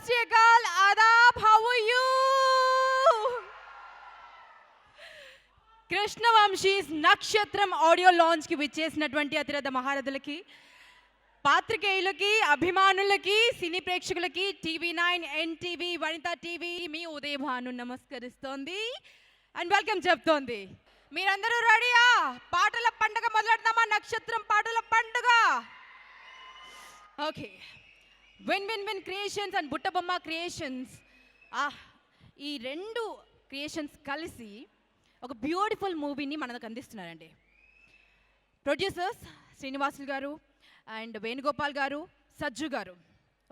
सत श्री अकाल, आदाब, हाउ आर यू? కృష్ణవంశీస్ నక్షత్రం ఆడియో లాంచ్ కి విచ్చేసినటువంటి అతిరథ మహారథులకి, పాత్రికేయులకి, అభిమానులకి, సినీ ప్రేక్షకులకి, టీవీ9, ఎన్టీవీ, వనిత టీవీ మీ ఉదయభాను నమస్కరిస్తోంది అండ్ వెల్కమ్ చెప్తోంది. మీరందరూ రెడీయా? పాటల పండుగ మొదలెడదామా? నక్షత్రం పాటల పండుగ. Okay, win win win creations and Buttabomma creations, ఈ రెండు క్రియేషన్స్ కలిసి ఒక బ్యూటిఫుల్ మూవీని మనకు అందిస్తున్నారండి. ప్రొడ్యూసర్స్ శ్రీనివాసులు గారు అండ్ వేణుగోపాల్ గారు, సజ్జు గారు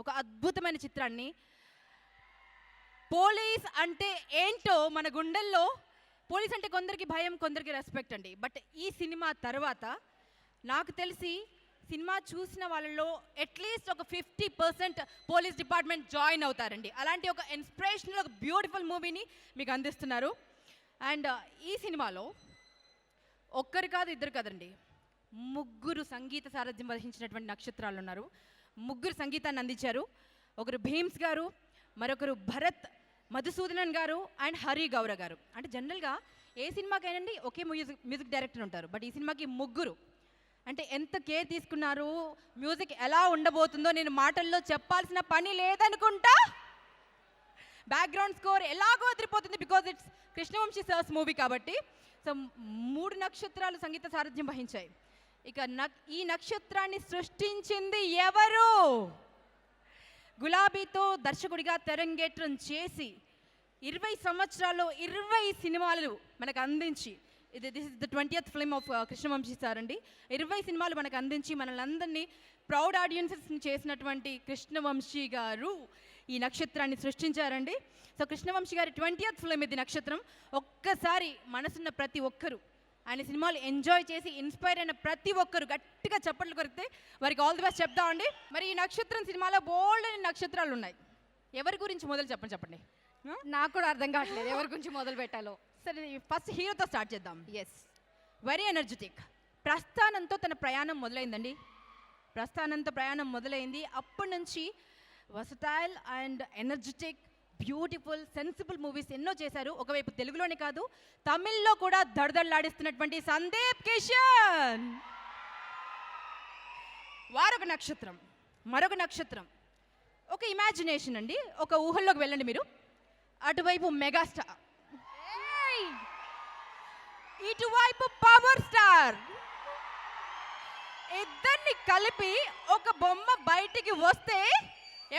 ఒక అద్భుతమైన చిత్రాన్ని, పోలీస్ అంటే ఏంటో మన గుండెల్లో, పోలీస్ అంటే కొందరికి భయం, కొందరికి రెస్పెక్ట్ అండి. బట్ ఈ సినిమా తర్వాత నాకు తెలిసి సినిమా చూసిన వాళ్ళలో అట్లీస్ట్ ఒక 50% పోలీస్ డిపార్ట్మెంట్ జాయిన్ అవుతారండి. అలాంటి ఒక ఇన్స్పిరేషనల్, ఒక బ్యూటిఫుల్ మూవీని మీకు అందిస్తున్నారు. అండ్ ఈ సినిమాలో ఒక్కరు కాదు, ఇద్దరు కదండి, ముగ్గురు సంగీత సారథ్యం వహించినటువంటి నక్షత్రాలు ఉన్నారు. ముగ్గురు సంగీతాన్ని అందించారు. ఒకరు భీమ్స్ గారు, మరొకరు భరత్ మధుసూదనన్ గారు అండ్ హరి గౌర గారు. అంటే జనరల్గా ఏ సినిమాకైనండి ఒకే మ్యూజిక్ డైరెక్టర్ ఉంటారు. బట్ ఈ సినిమాకి ముగ్గురు, అంటే ఎంత కేర్ తీసుకున్నారు, మ్యూజిక్ ఎలా ఉండబోతుందో నేను మాటల్లో చెప్పాల్సిన పని లేదనుకుంటా. బ్యాక్గ్రౌండ్ స్కోర్ ఎలాగో అదిరిపోతుంది, because it's Krishna Vamsi sir's movie కాబట్టి. సో 3 నక్షత్రాలు సంగీత సారథ్యం వహించాయి. ఇక ఈ నక్షత్రాన్ని సృష్టించింది ఎవరు? గులాబీతో దర్శకుడిగా తెరంగేట్రం చేసి 20 సంవత్సరాల్లో 20 సినిమాలు మనకు అందించి, this is the 20th film of Krishna Vamsi sir అండి. 20 సినిమాలు మనకు అందించి మనల్ని అందరినీ ప్రౌడ్ ఆడియన్సెస్ని చేసినటువంటి కృష్ణవంశీ గారు ఈ నక్షత్రాన్ని సృష్టించారండి. సో కృష్ణవంశీ గారి 20th ఫిల్మ్ ఇది నక్షత్రం. ఒక్కసారి మనసున్న ప్రతి ఒక్కరు, ఆయన సినిమాలు ఎంజాయ్ చేసి ఇన్స్పైర్ అయిన ప్రతి ఒక్కరు గట్టిగా చప్పట్లు కొరికితే వారికి ఆల్ ది బెస్ట్ చెప్తామండి. మరి ఈ నక్షత్రం సినిమాలో బోల్డ్ అని నక్షత్రాలు ఉన్నాయి. ఎవరి గురించి మొదలు చెప్పండి. నాకు కూడా అర్థం కావట్లేదు ఎవరి గురించి మొదలు పెట్టాలో. సరే, ఫస్ట్ హీరోతో స్టార్ట్ చేద్దాం. Yes, very energetic. ప్రస్థానంతో తన ప్రయాణం మొదలైందండి. ప్రస్థానంతో ప్రయాణం మొదలైంది. అప్పటి నుంచి versatile and energetic, beautiful, sensible movies ఎన్నో చేశారు. ఒకవైపు తెలుగులోనే కాదు, తమిళ్లో కూడా దడదడలాడిస్తున్నటువంటి సందీప్ కిషన్ వారొక నక్షత్రం. మరొక నక్షత్రం, ఒక ఇమాజినేషన్ అండి, ఒక ఊహల్లోకి వెళ్ళండి మీరు. అటువైపు మెగాస్టార్, ఇటువైపు పవర్ స్టార్. ఇద్దరిని కలిపి ఒక బొమ్మ బయటికి వస్తే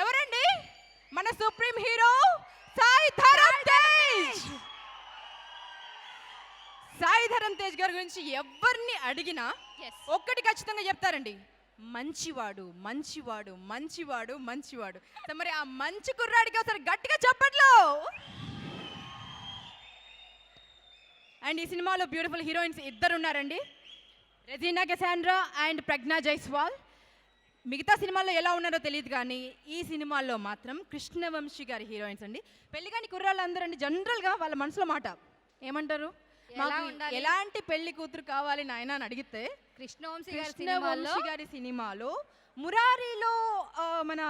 ఎవరండి? మన సుప్రీం హీరో సాయి ధరమ్ తేజ్. సాయి ధరమ్ తేజ్ గారి గురించి ఎవరిని అడిగినా ఒక్కటి ఖచ్చితంగా చెప్తారండి, మంచివాడు, మంచివాడు, మంచివాడు, మంచివాడు. మరి ఆ మంచి కుర్రాడికి ఒకసారి గట్టిగా చెప్పట్లో. అండ్ ఈ సినిమాలో బ్యూటిఫుల్ హీరోయిన్స్ ఇద్దరు ఉన్నారండి, రెజీనా కెసాండ్రా అండ్ ప్రజ్ఞా జైస్వాల్. మిగతా సినిమాల్లో ఎలా ఉన్నారో తెలియదు, కానీ ఈ సినిమాల్లో మాత్రం కృష్ణవంశీ గారి హీరోయిన్స్ అండి. పెళ్లి కాని కుర్రాళ్ళు అందరూ అండి జనరల్గా వాళ్ళ మనసులో మాట ఏమంటారు, ఎలాంటి పెళ్లి కూతురు కావాలి నాయన అని అడిగితే కృష్ణవంశీ గారి సినిమాలో మురారిలో మన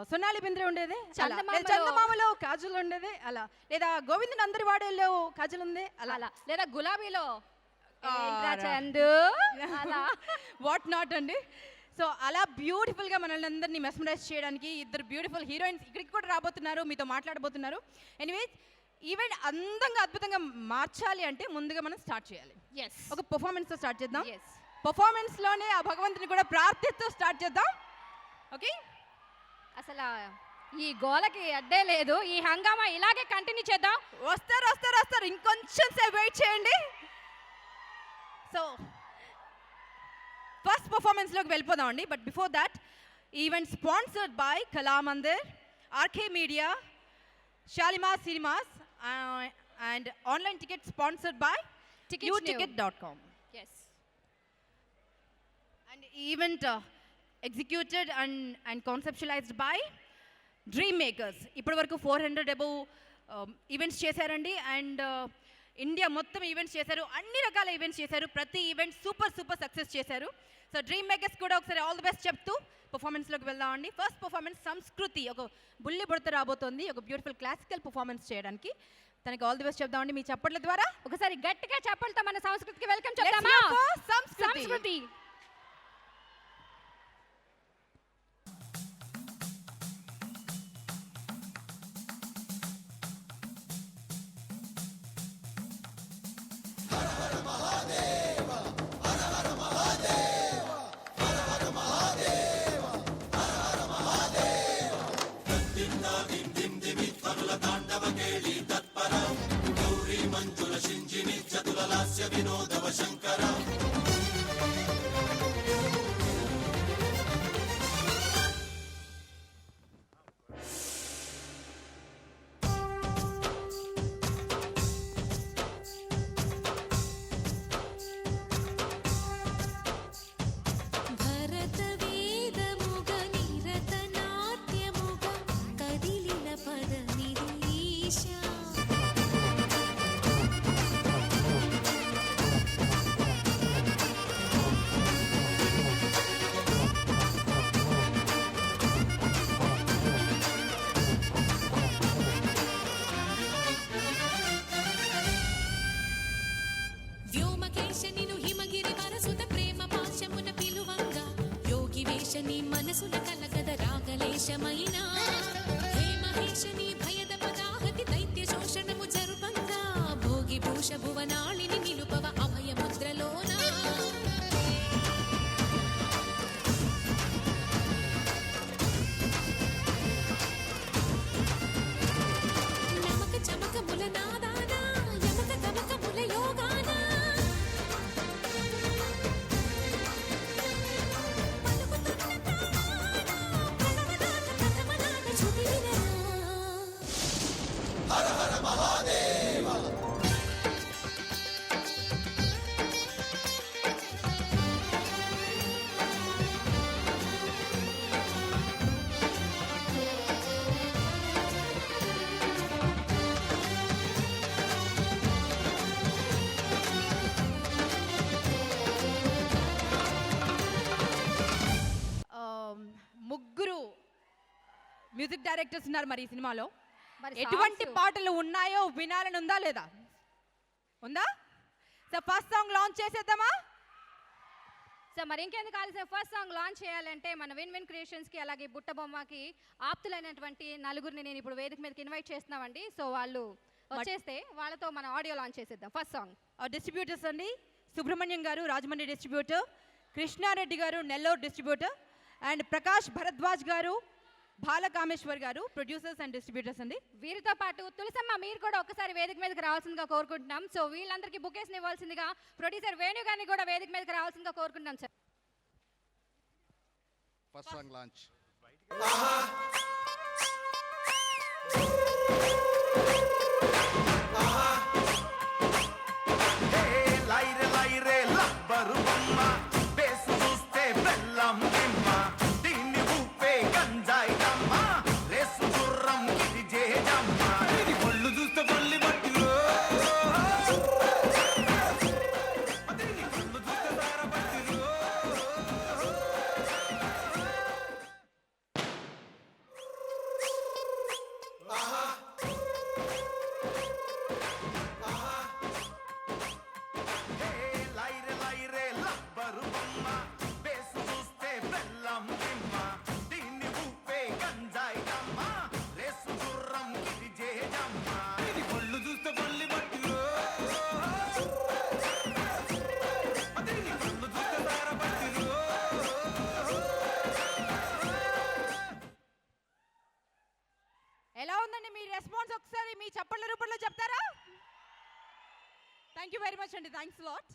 సొనాలి బింద్రే ఉండేది, చందమామలో కాజల్ ఉండేది అలా, లేదా గోవిందన్ అందరి వాడేలో కాజల్ ఉంది అలా, లేదా గులాబీలో వాట్ నాట్ అండి. సో అలా బ్యూటిఫుల్గా మనల్ని అందరినీ మెస్మరైజ్ చేయడానికి ఇద్దరు బ్యూటిఫుల్ హీరోయిన్స్ ఇక్కడికి కూడా రాబోతున్నారు, మీతో మాట్లాడబోతున్నారు. ఎనీవేస్, ఈవెంట్ అందంగా అద్భుతంగా మార్చాలి అంటే ముందుగా మనం స్టార్ట్ చేయాలి. ఒక పర్ఫార్మెన్స్తో స్టార్ట్ చేద్దాం. పర్ఫార్మెన్స్లోనే ఆ భగవంతుని కూడా ప్రార్థిస్తూ స్టార్ట్ చేద్దాం. ఓకే, అసలు ఈ గోలకి అడ్డే లేదు, ఈ హంగామా ఇలాగే కంటిన్యూ చేద్దాం. వస్తారు ఇంకొంచెం సేపు వెయిట్ చేయండి. సో ఫస్ట్ పర్ఫార్మెన్స్లోకి వెళ్ళిపోదాం అండి. But before that, event sponsored by Kalamandir, RK media, Shalimar cinemas and online ticket sponsored by youticket.com. Yes. And event executed and conceptualized by dream makers. ఇప్పటి వరకు 400 అబౌవ్ ఈవెంట్స్ చేశారండి. అండ్ ఇండియా మొత్తం events చేశారు, అన్ని రకాల ఈవెంట్స్ చేశారు, ప్రతి ఈవెంట్ సూపర్ సక్సెస్ చేశారు. సో డ్రీమ్ మేకర్స్ కూడా ఒకసారి ఆల్ ది బెస్ట్ చెప్తూ పర్ఫార్మెన్స్లోకి వెళ్దామండి. ఫస్ట్ పర్ఫార్మెన్స్ సంస్కృతి, ఒక బుల్లి బుడత రాబోతోంది ఒక బ్యూటిఫుల్ క్లాసికల్ పర్ఫార్మెన్స్ చేయడానికి. తనకి ఆల్ ది బెస్ట్ చెప్దామండి మీ చప్పట్ల ద్వారా. ఒకసారి గట్టిగా చప్పట్లతో మన సంస్కృతికి వెల్కమ్ Let's చెప్దామా? hear for సంస్కృతి. సంస్కృతి. భరతవేదముగ నిరతనాట్యముగ కదిలిన పదమిదీశ వ్యోమకేశ నిను హిమగిరి వరసుత ప్రేమ పాశమున పిలువంగా యోగి వేష నీ మనసున కలగద రాగలేశమైన హే మహేశ నీ భయద పదాహతి దైత్య శోషణము జరుపంగా భోగి భూష భువనాళిని నిలుపవ అభయ ముద్రలోనా నమక చమక ముల నాదానా యమక తమక ముల యోగానా పలుకుతున్న తానా ప్రణవనాద ప్రథమనాద శృతివినరా ముగ్గురు మ్యూజిక్ డైరెక్టర్స్ ఉన్నారు మరి ఈ సినిమాలో. మరి ఎటువంటి songs? పాటలు ఉన్నాయో వినాలని ఉందా లేదా? ఉందా? సో ఫస్ట్ సాంగ్ లాంచ్ చేసేద్దామా? సో మరి ఇంకెందుకు ఆలస్యం, ఫస్ట్ సాంగ్ లాంచ్ చేయాలంటే మన విన్ విన్ క్రియేషన్స్కి అలాగే బుట్ట బొమ్మకి ఆప్తులైనటువంటి నలుగురిని నేను ఇప్పుడు వేదిక మీదకి ఇన్వైట్ చేస్తున్నామండి. సో వాళ్ళు వచ్చేస్తే వాళ్ళతో మన ఆడియో లాంచ్ చేసేద్దాం ఫస్ట్ సాంగ్. డిస్ట్రిబ్యూటర్స్ అండి, సుబ్రహ్మణ్యం గారు రాజమండ్రి డిస్ట్రిబ్యూటర్, కృష్ణారెడ్డి గారు నెల్లూరు డిస్ట్రిబ్యూటర్, అండ్ ప్రకాష్ భరద్వాజ్ గారు బాలకామేశ్వర్ గారు ప్రొడ్యూసర్స్ అండ్ డిస్ట్రిబ్యూటర్స్ అండి. వీరితో పాటు తులసమ్మ మీరు కూడా ఒకసారి వేదిక మీదకి రావాల్సిందిగా కోరుకుంటున్నాం. సో వీళ్ళందరికీ బుకేస్ని ఇవ్వాల్సిందిగా ప్రొడ్యూసర్ వేణు గారిని కూడా వేదిక మీదకి రావాల్సిందిగా కోరుకుంటున్నాం సార్. First song launch. లైరే లైరే లబ్బరు బొమ్మ బేసు చూస్తే బెల్లం నిమ్మ దీన్ని ఊపే గంజాయి దమ్మ రేసు గుర్రం ఇది జేజమ్మ ఇది ఒళ్ళు చూస్తే పల్లి బట్టిలో దీన్ని కళ్ళు చూస్తే దార బట్టిలో లైరే లైరే లబ్బరు బొమ్మ బేసు చూస్తే బెల్లం నిమ్మ దీన్ని ఊపే గంజాయి దమ్మ రేసు గుర్రం ఇది జేజమ్మ ఇది ఒళ్ళు చూస్తే పల్లి బట్టిలో దీన్ని కళ్ళు చూస్తే దార బట్టిలో ఎలా ఉందండి మీ రెస్పాన్స్? ఒకసారి మీ చప్పట్ల రూపంలో చెప్తారా? థ్యాంక్ యూ వెరీ మచ్ అండి, థ్యాంక్స్ లాట్.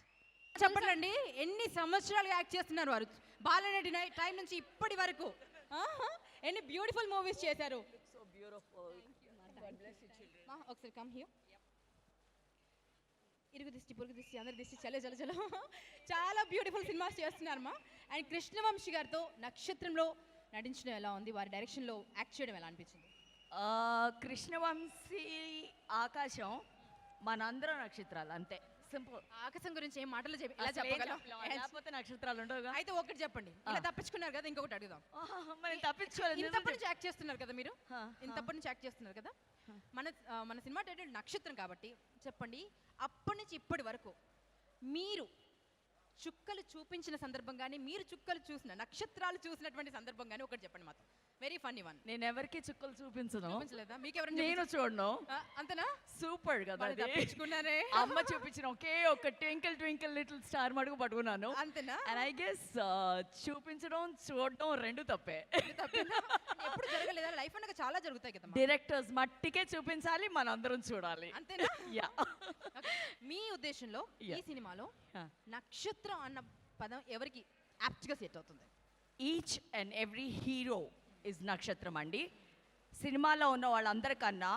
చెప్పండి, ఎన్ని సంవత్సరాలు యాక్ట్ చేస్తున్నారు వారు? బాలనటి టైం నుంచి ఇప్పటి వరకు ఎన్ని బ్యూటిఫుల్ మూవీస్ చేశారు. ఒకసారి కమ్ హియర్. ఇరుగు దిష్టి పొరుగు దిష్టి అందరి దిష్టి చలో చలో చలో చాలా బ్యూటిఫుల్ సినిమాస్ చేస్తున్నారమ్మా. అండ్ కృష్ణవంశీ గారితో నక్షత్రంలో నటించడం ఎలా ఉంది? వారి డైరెక్షన్లో యాక్ట్ చేయడం ఎలా అనిపించింది? కృష్ణవంశీ ఆకాశం, మనందరం నక్షత్రాలు అంతే. సింపుల్. ఆకాశం గురించి ఏం మాటలు చెప్పి ఎలా చెప్పగలం? లేకపోతే నక్షత్రాలు ఉండవుగా. అయితే ఒకటి చెప్పండి, ఇలా తప్పించుకున్నారు కదా, ఇంకొకటి అడుగుదాం. మనం తప్పించుకోవాలి. ఇంతప్పటి నుంచి యాక్ట్ చేస్తున్నారు కదా మీరు, ఇంతప్పటి నుంచి యాక్ట్ చేస్తున్నారు కదా, మన సినిమా టైటిల్ నక్షత్రం కాబట్టి చెప్పండి, అప్పటి నుంచి ఇప్పటి వరకు మీరు చుక్కలు చూపించిన సందర్భం కానీ, మీరు చుక్కలు చూసిన నక్షత్రాలు చూసినటువంటి సందర్భం కానీ ఒకటి చెప్పండి మాతో. Very funny one. నేను ఎవరికి చుక్కలు చూపించను. చూపించలేదా? మీకెవరైనా నేను చూడను. అంతేనా? సూపర్ కదా వాళ్ళు అది. తప్పించుకున్నారే. అమ్మ చూపించిన ఒకే ఒక ట్వింకిల్ ట్వింకిల్ లిటిల్ స్టార్ మడుగు పట్టుకున్నాను. అంతేనా? అండ్ ఐ గెస్ చూపించడం చూడడం రెండు తప్పే. తప్పేనా? ఎప్పుడు జరగలేదా? లైఫ్ అనగా చాలా జరుగుతాయి కదా. డైరెక్టర్స్ మట్టికే చూపించాలి, మనందరం చూడాలి. అంతేనా? యా. మీ ఉద్దేశంలో ఈ సినిమాలో నక్షత్రం అన్న పదం ఎవరికి యాప్ట్గా సెట్ అవుతుంది? Each and every hero is నక్షత్రం అండి. సినిమాలో ఉన్న వాళ్ళందరికన్నా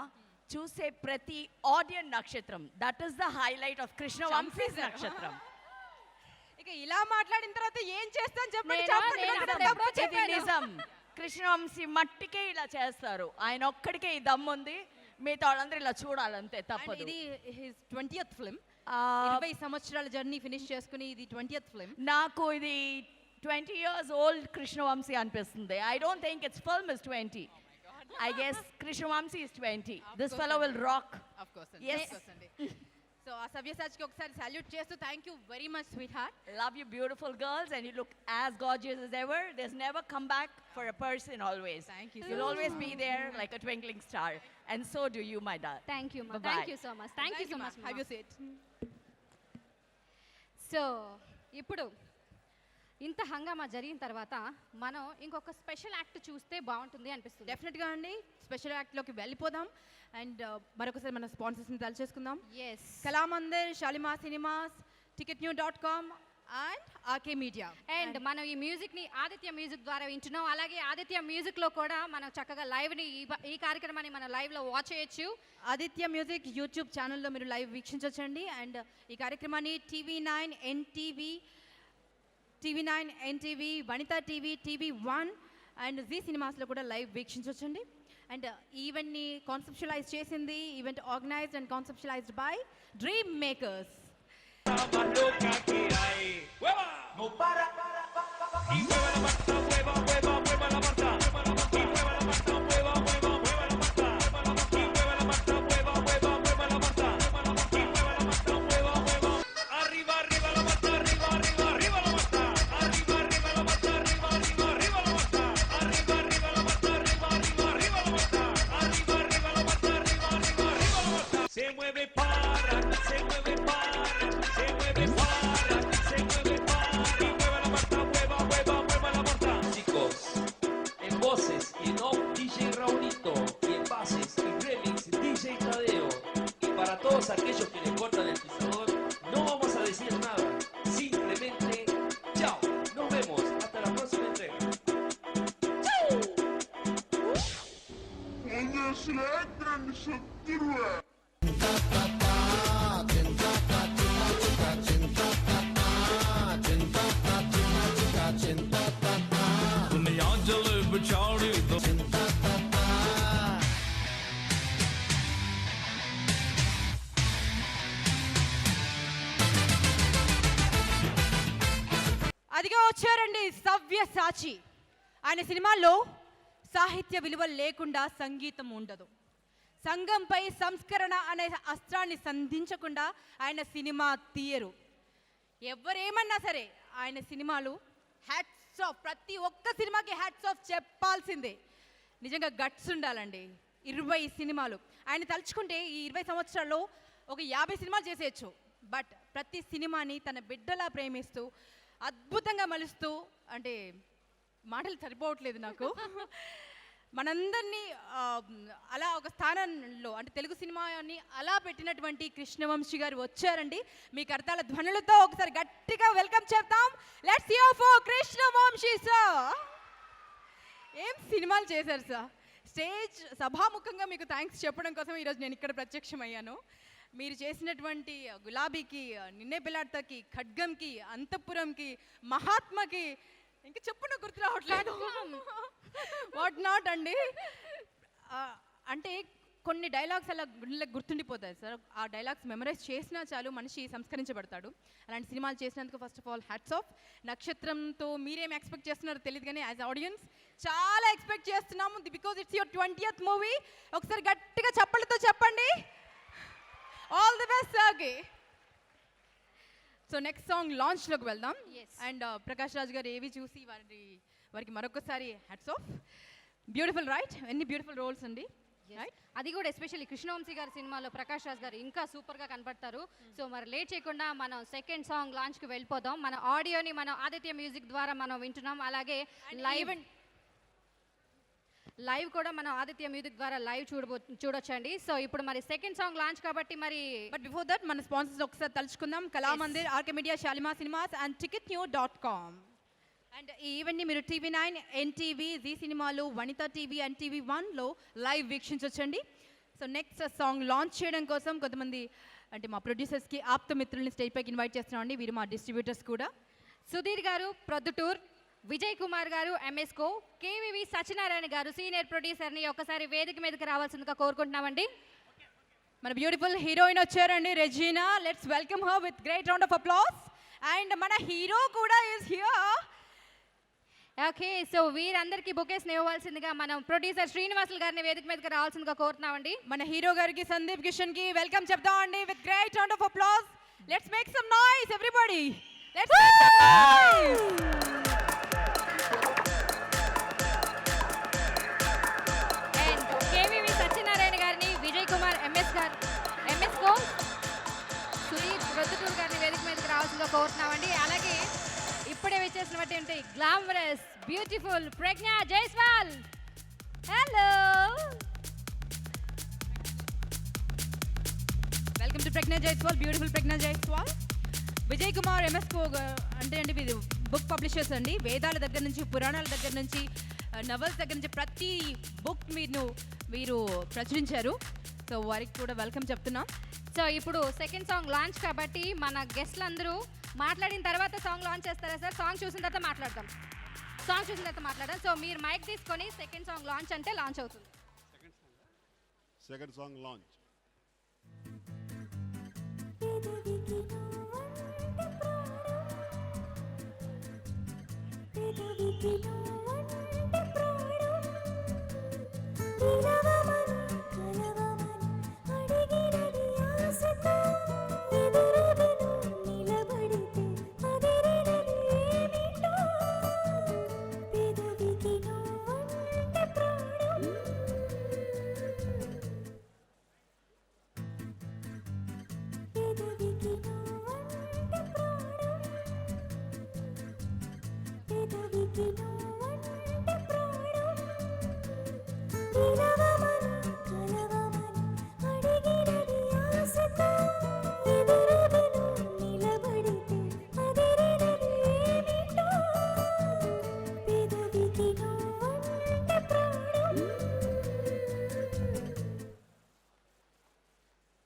చూసే ప్రతి ఆడియన్ నక్షత్రం. That is the highlight of Krishna Vamsi's నక్షత్రం. ఇక ఇలా మాట్లాడిన తర్వాత ఏం చేస్తాను చెప్పండి. ఇది నిజం. కృష్ణవంశీ మట్టికే ఇలా చేస్తారు. ఆయన ఒక్కడికే ఈ దమ్ము ఉంది, మిగతా వాళ్ళందరూ ఇలా చూడాలంతే, తప్పదు. ఇది హిస్ 20th ఫిల్మ్. 20 సంవత్సరాల జర్నీ ఫినిష్ చేసుకుని ఇది 20th ఫిల్మ్. నాకు ఇది 20 years old కృష్ణవంశీ అనిపిస్తుంది. I don't think its film is 20. I guess Krishna Vamsi is 20. This fellow will rock. Of course. Yes. అండి. సో ఆ సవ్యసాచికి ఒకసారి సాల్యూట్ చేస్తూ thank you very much sweet heart. Love you beautiful girls and you look as gorgeous as ever. There's never come back for a person always. Thank you so You'll much. always be there like a twinkling star. And so do you, my dad. Thank you Bye-bye. Thank you so much. Thank you so much. Have you seat. So ఇప్పుడు ఇంత హంగామా జరిగిన తర్వాత మనం ఇంకొక special act చూస్తే బాగుంటుంది అనిపిస్తుంది. డెఫినెట్గా అండి, స్పెషల్ యాక్ట్లోకి వెళ్ళిపోదాం. అండ్ మరొకసారి మన స్పాన్సర్స్ని తలచేసుకుందాం. S. Kalamandir, Shalimar cinemas, ticketnew.com and RK media. And మనం ఈ మ్యూజిక్ని ఆదిత్య మ్యూజిక్ ద్వారా వింటున్నాం. అలాగే ఆదిత్య మ్యూజిక్లో కూడా మనం చక్కగా లైవ్ని ఈ కార్యక్రమాన్ని మనం లైవ్లో వాచ్ చేయొచ్చు. ఆదిత్య మ్యూజిక్ యూట్యూబ్ ఛానల్లో మీరు లైవ్ వీక్షించవచ్చండి. అండ్ ఈ కార్యక్రమాన్ని TV nine NTV, Vanitha TV, TV1 and Zee సినిమాస్లో కూడా లైవ్ వీక్షించవచ్చండి. అండ్ ఈవెంట్ని కాన్సెప్షువలైజ్ చేసింది, event organized and conceptualized by dream makers. más loca que hay. ¡Hueva! No para. Y mueva la pata, mueva, mueva, mueva la pata. Y mueva la pata, mueva, mueva, mueva la pata. Y mueva la pata, mueva, mueva, mueva la pata. Y mueva la pata, mueva, mueva. Arriba, arriba la pata, arriba, arriba, arriba la pata. Arriba, arriba la pata, arriba, arriba, arriba la pata. Arriba, arriba la pata, arriba, arriba, arriba la pata. Arriba, arriba la pata, arriba, arriba, arriba la pata. Se mueve para, se mueve para. Se mueve para, se mueve para. Y mueva la pata, mueva, mueva, mueva la pata. Chicos, en voces y en off DJ Raulito, y en bases y remix DJ Tadeo. Y para todos aquellos que les cortan el pisador, no vamos a decir nada, simplemente chao, nos vemos, hasta la próxima entrega. दुनिया जले बिछाड़ी तो అదిగా వచ్చారండి సవ్యసాచి. ఆయన సినిమాల్లో సాహిత్య విలువ లేకుండా సంగీతం ఉండదు. సంఘంపై సంస్కరణ అనే అస్త్రాన్ని సంధించకుండా ఆయన సినిమా తీయరు. ఎవరేమన్నా సరే ఆయన సినిమాలు హ్యాట్స్ ఆఫ్, ప్రతి ఒక్క సినిమాకి హ్యాట్స్ ఆఫ్ చెప్పాల్సిందే. నిజంగా గట్స్ ఉండాలండి. 20 సినిమాలు ఆయన తలుచుకుంటే ఈ 20 సంవత్సరాల్లో ఒక 50 సినిమాలు చేసేయచ్చు. బట్ ప్రతి సినిమాని తన బిడ్డలా ప్రేమిస్తూ అద్భుతంగా మలుస్తూ, అంటే మాటలు సరిపోవట్లేదు నాకు, మనందరినీ అలా ఒక స్థానంలో, అంటే తెలుగు సినిమాని అలా పెట్టినటువంటి కృష్ణవంశీ గారు వచ్చారండి. మీ కర్తాల ధ్వనులతో ఒకసారి గట్టిగా వెల్కమ్ చెప్తాం. Let's hear for Krishna Vamsi sir. ఏం సినిమాలు చేశారు సార్. స్టేజ్ సభాముఖంగా మీకు థ్యాంక్స్ చెప్పడం కోసం ఈరోజు నేను ఇక్కడ ప్రత్యక్షమయ్యాను. మీరు చేసినటువంటి గులాబీకి, నిన్నే పిల్లాడతాకి, ఖడ్గంకి, అంతఃపురంకి, మహాత్మకి, ఇంకా చెప్పున గుర్తు రావట్లేదు, వాట్ నాట్ అండి. అంటే కొన్ని డైలాగ్స్ అలా గుండెలకు గుర్తుండిపోతాయి సార్. ఆ డైలాగ్స్ మెమరైజ్ చేసినా చాలు మనిషి సంస్కరించబడతాడు. అలాంటి సినిమాలు చేసినందుకు first of all hats off. నక్షత్రంతో మీరేం ఎక్స్పెక్ట్ చేస్తున్నారో తెలియదు కానీ యాజ్ ఆడియన్స్ చాలా ఎక్స్పెక్ట్ చేస్తున్నాము because it's your 20th movie. ఒకసారి గట్టిగా చప్పళ్ళతో చెప్పండి. ఆల్ ది బెస్ట్ సార్కి. సో నెక్స్ట్ సాంగ్ లాంచ్లోకి వెళ్దాం. Yes. అండ్ ప్రకాష్ రాజ్ గారు ఏవి చూసి వారికి మరొకసారి హ్యాట్స్ ఆఫ్. బ్యూటిఫుల్ రైట్, ఎన్ని బ్యూటిఫుల్ రోల్స్ అండి. రైట్, అది కూడా ఎస్పెషల్లీ కృష్ణవంశీ గారి సినిమాలో ప్రకాష్ రాజ్ గారు ఇంకా సూపర్గా కనపడతారు. సో మరి లేట్ చేయకుండా మనం సెకండ్ సాంగ్ లాంచ్కి వెళ్ళిపోదాం. మన ఆడియోని మనం ఆదిత్య మ్యూజిక్ ద్వారా మనం వింటున్నాం. అలాగే లైవ్ కూడా మనం ఆదిత్య మ్యూజిక్ ద్వారా లైవ్ చూడొచ్చండి. సో ఇప్పుడు మరి సెకండ్ సాంగ్ లాంచ్ కాబట్టి మరి బట్ బిఫోర్ దట్ మన స్పాన్సర్స్ ఒకసారి తలుచుకుందాం. Kalamandir, RK media, Shalimar cinemas and ticketnew.com. And ఈ ఈవెంట్ని మీరు TV9, NTV, జీ సినిమాలు, వనితా టీవీ అండ్ TV1లో లైవ్ వీక్షించవచ్చండి. సో నెక్స్ట్ సాంగ్ లాంచ్ చేయడం కోసం కొంతమంది అంటే మా ప్రొడ్యూసర్స్కి ఆప్త మిత్రుల్ని స్టేజ్ పైకి ఇన్వైట్ చేస్తున్నాం అండి. వీరు మా డిస్ట్రిబ్యూటర్స్ కూడా. సుధీర్ గారు ప్రొద్దుటూర్, విజయ్ కుమార్ గారు MSCO, KVV సత్యనారాయణ గారు సీనియర్ ప్రొడ్యూసర్ని ఒకసారి వేదిక మీదకి రావాల్సిందిగా కోరుకుంటున్నామండి. మన బ్యూటిఫుల్ హీరోయిన్ వచ్చారండి, Regina. Let's welcome her with great round of applause. And మన హీరో కూడా ఈస్ హియర్. ఓకే, సో వీరందరికీ బొకేస్ని ఇవ్వాల్సిందిగా మనం ప్రొడ్యూసర్ శ్రీనివాసులు గారిని వేదిక మీదకి రావాల్సిందిగా కోరుతున్నామండి. మన హీరో గారికి సందీప్ కిషన్ కి వెల్కమ్ చెప్తామండి with great round of applause. Let's make some noise everybody. Let's make some noise. And KVV Satyanarayana గారిని, విజయ్ కుమార్ MSCO, సుధీర్ ప్రొద్దుటూరు గారిని వేదిక మీదకి రావాల్సిందిగా కోరుతున్నామండి. అలాగే ఇప్పుడే వచ్చేసినటువంటి glamorous beautiful Pragya Jaiswal. Hello, welcome to Pragya Jaiswal, beautiful Pragya Jaiswal. Vijay Kumar MSCO అంటే అండి వీరు బుక్ పబ్లిషర్స్ అండి. వేదాల దగ్గర నుంచి, పురాణాల దగ్గర నుంచి, నవల్స్ దగ్గర నుంచి ప్రతి బుక్ వీరు ప్రచురించారు. సో వారికి కూడా వెల్కమ్ చెప్తున్నాం. సో ఇప్పుడు సెకండ్ సాంగ్ లాంచ్ కాబట్టి మన గెస్ట్లు అందరూ మాట్లాడిన తర్వాత సాంగ్ లాంచ్ చేస్తారా సార్? సాంగ్ చూసిన తర్వాత మాట్లాడదాం. సో మీరు మైక్ తీసుకొని సెకండ్ సాంగ్ లాంచ్ అంటే లాంచ్ అవుతుంది. Second song launch.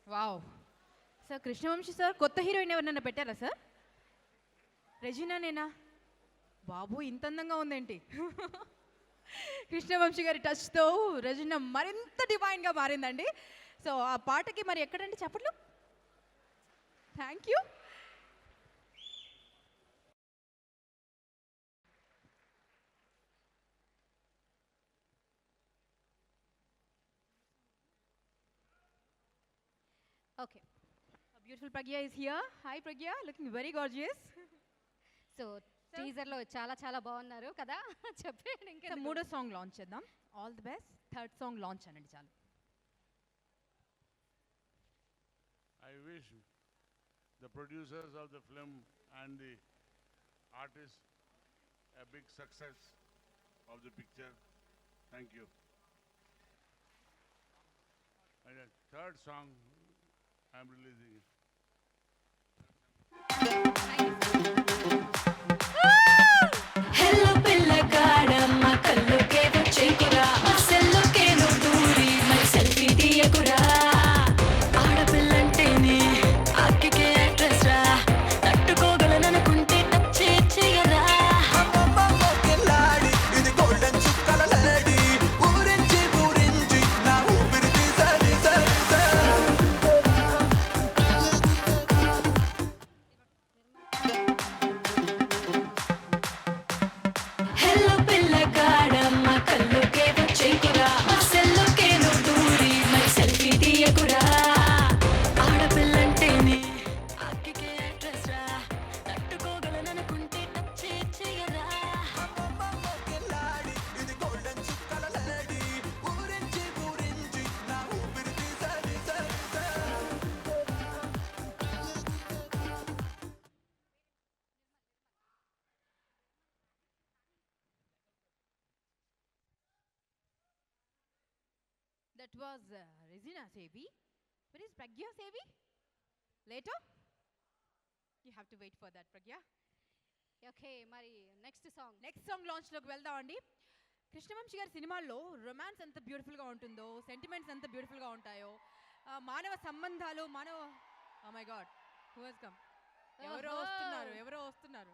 Wow sir, Krishna Vamsi sir కొత్త హీరోయిన్ ఎవరినైనా పెట్టారా సార్? రెజీనానేనా? బాబు ఇంత అందంగా ఉందేంటి? కృష్ణవంశీ గారి టచ్తో రెజీనా మరింత డివైన్గా మారిందండి. సో ఆ పాటకి మరి ఎక్కడండి చప్పట్లు? Thank you. Okay, beautiful Pragya is here. Hi Pragya, looking very gorgeous. So టీజర్లో చాలా బాగున్నారు కదా. చెప్పండి ఇంకా మూడో సాంగ్ లాంచ్ చేద్దాం. All the best. Third song launch అనండి చాలు. I wish the producers of the film and the artists a big success of the picture. Thank you. And the third song I'm releasing it. Hello పిల్లగాడమ్మ కల్లుకే వచ్చేకురా సెల్లుకే నువ్వు దూరి మరి selfie తీయకురా ఆడపిల్లంటేనే అక్కికే address రా తట్టుకోగలననుకుంటే టచ్ చేయరా ఇది గోల్డెన్ చుక్కల లేడీ ఊరించి నా ఊపిరి తీసది That was Regina Sevi. Where is Pragya Sevi? Later? You have to wait for that, Pragya. Okay మరి నెక్స్ట్ సాంగ్ నెక్స్ట్ సాంగ్ లాంచ్లోకి వెళ్దామండి. కృష్ణవంశీ గారి సినిమాల్లో రొమాన్స్ ఎంత బ్యూటిఫుల్గా ఉంటుందో, సెంటిమెంట్స్ ఎంత బ్యూటిఫుల్గా ఉంటాయో, మానవ సంబంధాలు, oh my God, who has come? ఎవరో వస్తున్నారు.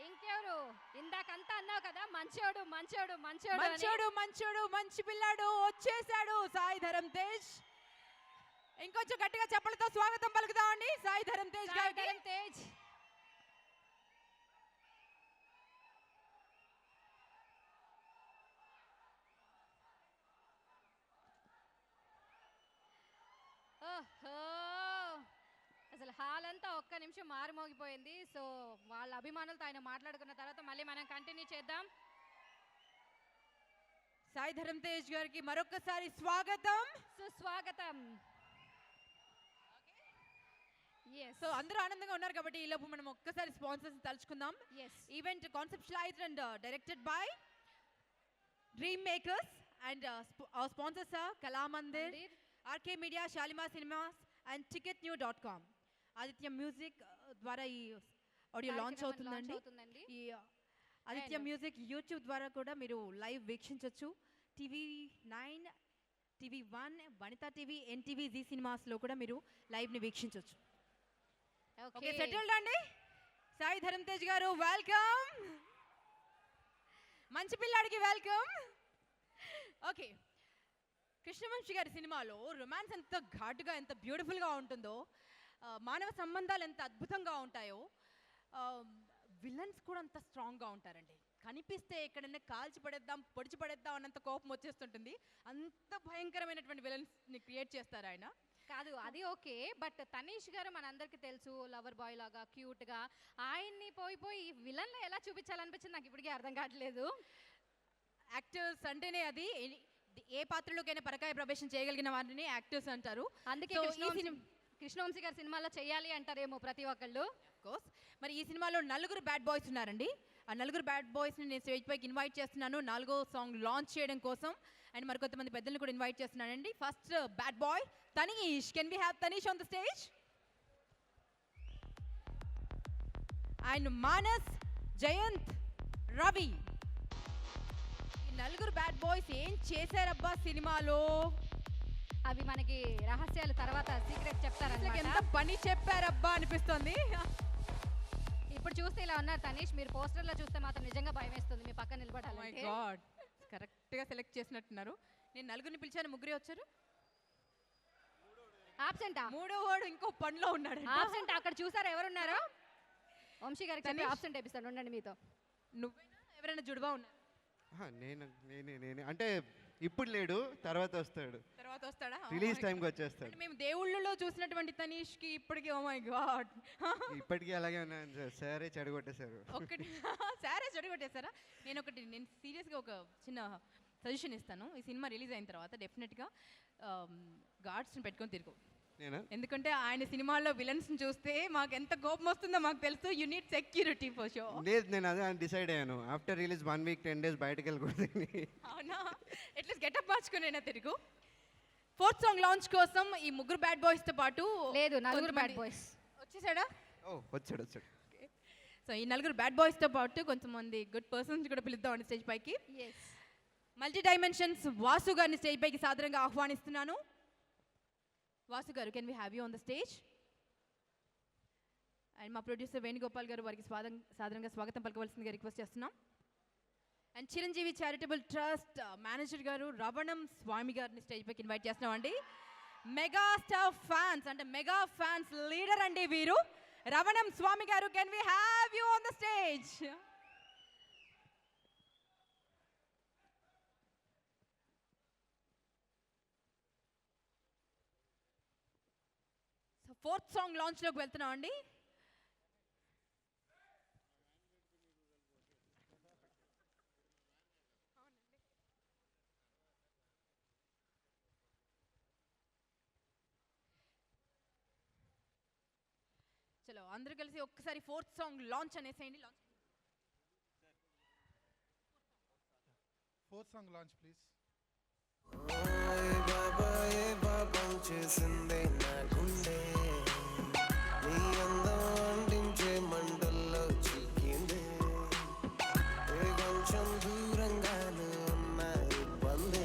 ఇంకెవరు? ఇందాకంతా అన్నావు కదా మంచోడు మంచోడు మంచోడు అని. మంచోడు మంచి పిల్లాడు వచ్చేసాడు సాయి ధరమ్ తేజ్. ఇంకొంచెం గట్టిగా చప్పలతో స్వాగతం పలుకుదామండి సాయి ధరమ్ తేజ్ సాయి గారికి. ధరమ్ తేజ్. ఓహో, అసలు హాల్ అంతా ఒక్క నిమిషం మారుమోగిపోయింది. సో వాళ్ళ అభిమానులతో ఆయన మాట్లాడుకున్న తర్వాత మళ్ళీ మనం కంటిన్యూ చేద్దాం. సాయి ధరమ్ తేజ్ గారికి మరొకసారి స్వాగతం, సుస్వాగతం. సో అందరూ ఆనందంగా ఉన్నారు కాబట్టి ఈ లోపు మనం ఒక్కసారి స్పాన్సర్స్ తలుచుకుందాం. Event conceptualized and directed by dream makers and sponsors Kalamandir, RK media, Shalimar cinemas and ticketnew.com. Aditya music ద్వారా ఈ ఆడియో లాంచ్ అవుతుందండి. ఈ ఆదిత్య మ్యూజిక్ యూట్యూబ్ ద్వారా కూడా మీరు లైవ్ వీక్షించవచ్చు. TV9, TV1, Vanitha TV, NTV, Zee సినిమాస్లో కూడా మీరు లైవ్ని వీక్షించవచ్చు. ఓకే, సెటిల్డ్ అండి. సాయి ధరమ్ తేజ్ గారు వెల్కమ్, మంచి పిల్లాడికి వెల్కమ్. ఓకే, కృష్ణవంశీ గారి సినిమాలో రొమాన్స్ ఎంత ఘాటుగా, ఎంత బ్యూటిఫుల్గా ఉంటుందో, మానవ సంబంధాలు ఎంత అద్భుతంగా ఉంటాయో, విలన్స్ కూడా అంత స్ట్రాంగ్గా ఉంటారండి. కనిపిస్తే ఎక్కడైనా కాల్చి పడేద్దాం, పొడిచి పడేద్దాం అన్నంత కోపం వచ్చేస్తుంటుంది. అంత భయంకరమైనటువంటి విలన్స్ని క్రియేట్ చేస్తారు ఆయన. కాదు అది ఓకే, బట్ తనీష్ గారు మనందరికీ తెలుసు లవర్ బాయ్ లాగా క్యూట్గా, ఆయన్ని పోయి విలన్లో ఎలా చూపించాలనిపించింది నాకు ఇప్పటికీ అర్థం కావట్లేదు. యాక్టర్స్ అంటేనే అది ఏ పాత్రలోకైనా పరకాయ ప్రవేశం చేయగలిగిన వారిని యాక్టర్స్ అంటారు. అందుకే కృష్ణవంశీ గారి సినిమాలో చేయాలి అంటారేమో ప్రతి ఒక్కళ్ళు. కోర్స్ మరి ఈ సినిమాలో నలుగురు బ్యాడ్ బాయ్స్ ఉన్నారండి. ఆ నలుగురు బ్యాడ్ బాయ్స్ని నేను స్టేజ్ పైకి ఇన్వైట్ చేస్తున్నాను 4వ సాంగ్ లాంచ్ చేయడం కోసం. అండ్ మరి కొంతమంది పెద్దలను కూడా ఇన్వైట్ చేస్తున్నానండి. First bad boy Tanish. Can we have Tanish on the stage? And Manas, Jayanth, Ravi. ఈ నలుగురు బ్యాడ్ బాయ్స్ ఏం చేశారబ్బా సినిమాలో? అవి మనకి రహస్యాలు తర్వాత సీక్రెట్ చెప్తారన్నమాట. ఎంత పని చెప్పారబ్బా అనిపిస్తుంది. ఇప్పుడు చూస్తే ఇలా ఉన్నారు తనీష్, మీరు పోస్టర్లో చూస్తే మాత్రం నిజంగా భయం వేస్తుంది మీ పక్కన నిలబడాలి. గాడ్, కరెక్ట్గా సెలెక్ట్ చేసినట్టున్నారు. నేను నలుగురిని పిలిచాను, ముగ్గురే వచ్చారు. ఆబ్సెంటా? మూడో వాడు ఇంకో పనిలో ఉన్నాడు. ఆబ్సెంట్ అక్కడ చూసారా ఎవరున్నారో? వంశీ గారికి చెప్పి ఆబ్సెంట్ అయిపిస్తాను ఉండండి మీతో. నువ్వేనా ఎవరైనా జుడుబా ఉన్నారు? నేనే అంటే ఇప్పుడు లేడు, తర్వాత వస్తాడు. తర్వాత వస్తాడా? రిలీజ్ టైంకి వచ్చేస్తాడు. మేము దేవుళ్ళలో చూసినటువంటి తనీష్కి ఇప్పటికీ ఓ మై గాడ్ ఇప్పటికీ అలాగే ఉన్నాను సార్. సరే చెడగొట్టేశారు. ఒకటి సరే చెడగొట్టేశారా? నేను సీరియస్గా ఒక చిన్న సజెషన్ ఇస్తాను. ఈ సినిమా రిలీజ్ అయిన తర్వాత డెఫినెట్గా గార్డ్స్ని పెట్టుకొని తిరుగు. నేనా? ఎందుకంటే ఆయన సినిమాలో విలన్స్ చూస్తే మాకు ఎంత కోపం వస్తుందో మాకు తెలుసు. You need security for show. లేదు, నేను అదే డిసైడ్ అయ్యాను. ఆఫ్టర్ రిలీజ్ 1 వీక్ 10 days బయటకు వెళ్ళకూడదు. అవునా? అట్లీస్ట్ గెటప్ మార్చుకునేనా తిరుగు. 4th సాంగ్ లాంచ్ కోసం ఈ ముగ్గురు బ్యాడ్ బాయ్స్తో పాటు లేదు నలుగురు బ్యాడ్ బాయ్స్ వచ్చేసాడా? వచ్చాడు. సో ఈ నలుగురు బ్యాడ్ బాయ్స్తో పాటు కొంతమంది గుడ్ పర్సన్స్ కూడా పిలుద్దామండి స్టేజ్ పైకి. మల్టీ డైమెన్షన్స్ వాసు గారిని స్టేజ్ పైకి సాదరంగా ఆహ్వానిస్తున్నాను. వాసు గారు, can we have you on the stage? And మా ప్రొడ్యూసర్ వేణుగోపాల్ గారు వారికి సాదరంగా స్వాగతం పలకవలసిందిగా రిక్వెస్ట్ చేస్తున్నాం. And Chiranjeevi charitable trust manager గారు రవణం స్వామి గారిని స్టేజ్ పైకి ఇన్వైట్ చేస్తున్నామండి. మెగా స్టార్ ఫ్యాన్స్ అంటే మెగా ఫ్యాన్స్ లీడర్ అండి వీరు. రవణం స్వామి గారు, can we have you on the stage? So 4th song లాంచ్లోకి వెళ్తున్నాం అండి. చలో అందరూ కలిసి ఒక్కసారి 4th సాంగ్ లాంచ్ అనేసేయండి. Launch 4th song launch, please. చేసిందే నా గుండె నీ అందం అంటించే మంటల్లో చిక్కిందే ఏ కొంచెం దూరంగానే ఉన్న ఇబ్బంది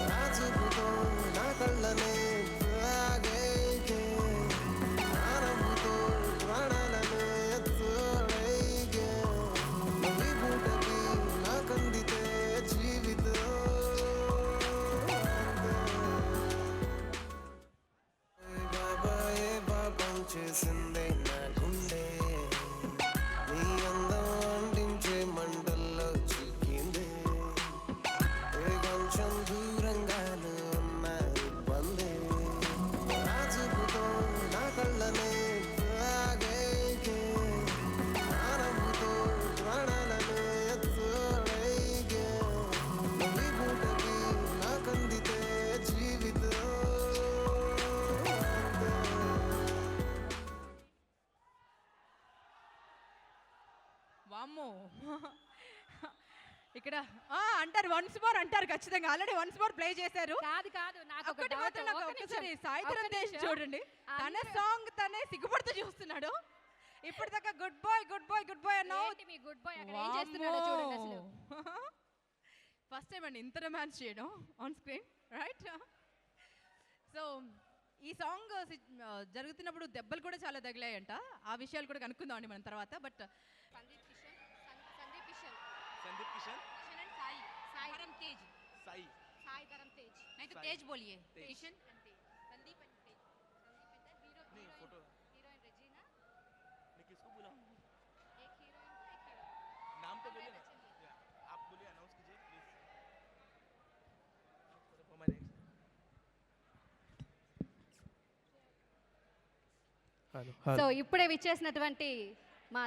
నా చూపుతో నా కళ్ళనే తాగేకే నా నవ్వుతో ప్రాణాలనే తోడైకే నువ్వు పూటకి నా కందితే జీవితం చేసిందే నా గుండె నీ అందం అంటించే మంటల్లో చిక్కిందే ఏ కొంచెం దూరంగానే ఉన్న ఇబ్బంది నా చూపుతో నా కళ్ళనే తాగేకే నా నవ్వుతో ప్రాణాలనే తోడైకే నువ్వు పూటకి నా కందితే జీవితం వామ్మో ఇక్కడ అంటారు వన్స్ మోర్ అంటారు ఖచ్చితంగా ఆల్రెడీ వన్స్ మోర్ ప్లే చేశారు. కాదు కాదు నాకు ఒక ఒక్కటి doubt. మాత్రం నాకు ఒక్క ఒక్కసారి నిమిషం. సాయిధరం ఒక్క తేజ్ నిమిషం. చూడండి తన అందరూ- సాంగ్ తనే సిగ్గుపడుతూ చూస్తున్నాడు. ఇప్పటిదాకా good boy good boy good boy అన్నావు. ఏంటి మీ గుడ్ బాయ్ అక్కడ ఏం చేస్తున్నాడో చూడండి అసలు. ఫస్ట్ టైం అండి ఇంత రొమాన్స్ చేయడం ఆన్ స్క్రీన్ రైట్. సో ఈ సాంగ్ జరుగుతున్నప్పుడు దెబ్బలు కూడా చాలా తగిలాయంట. ఆ విషయాలు కూడా కనుక్కుందాం అండి మనం తర్వాత. బట్ సందీప్ కిషన్ సందీప్ కిషన్ संदीप किशन కిషన్ అండ్ సాయి సాయి ధరం తేజ్ साई సాయి ధరం తేజ్ नहीं तो साई। तेज बोलिए Tej. Kishan and Tej Sandeep and Tej Sandeep and hero नहीं फोटो హీరోయిన్ రెజీనా मैं किसको बुलाऊं एक हीरोइन को एक हीरो नाम तो हाँ, बोलिए मैं ना चलिए। या, आप बोलिए अनाउंस कीजिए please for my next so ఇప్పుడే విచ్చేసినటువంటి మా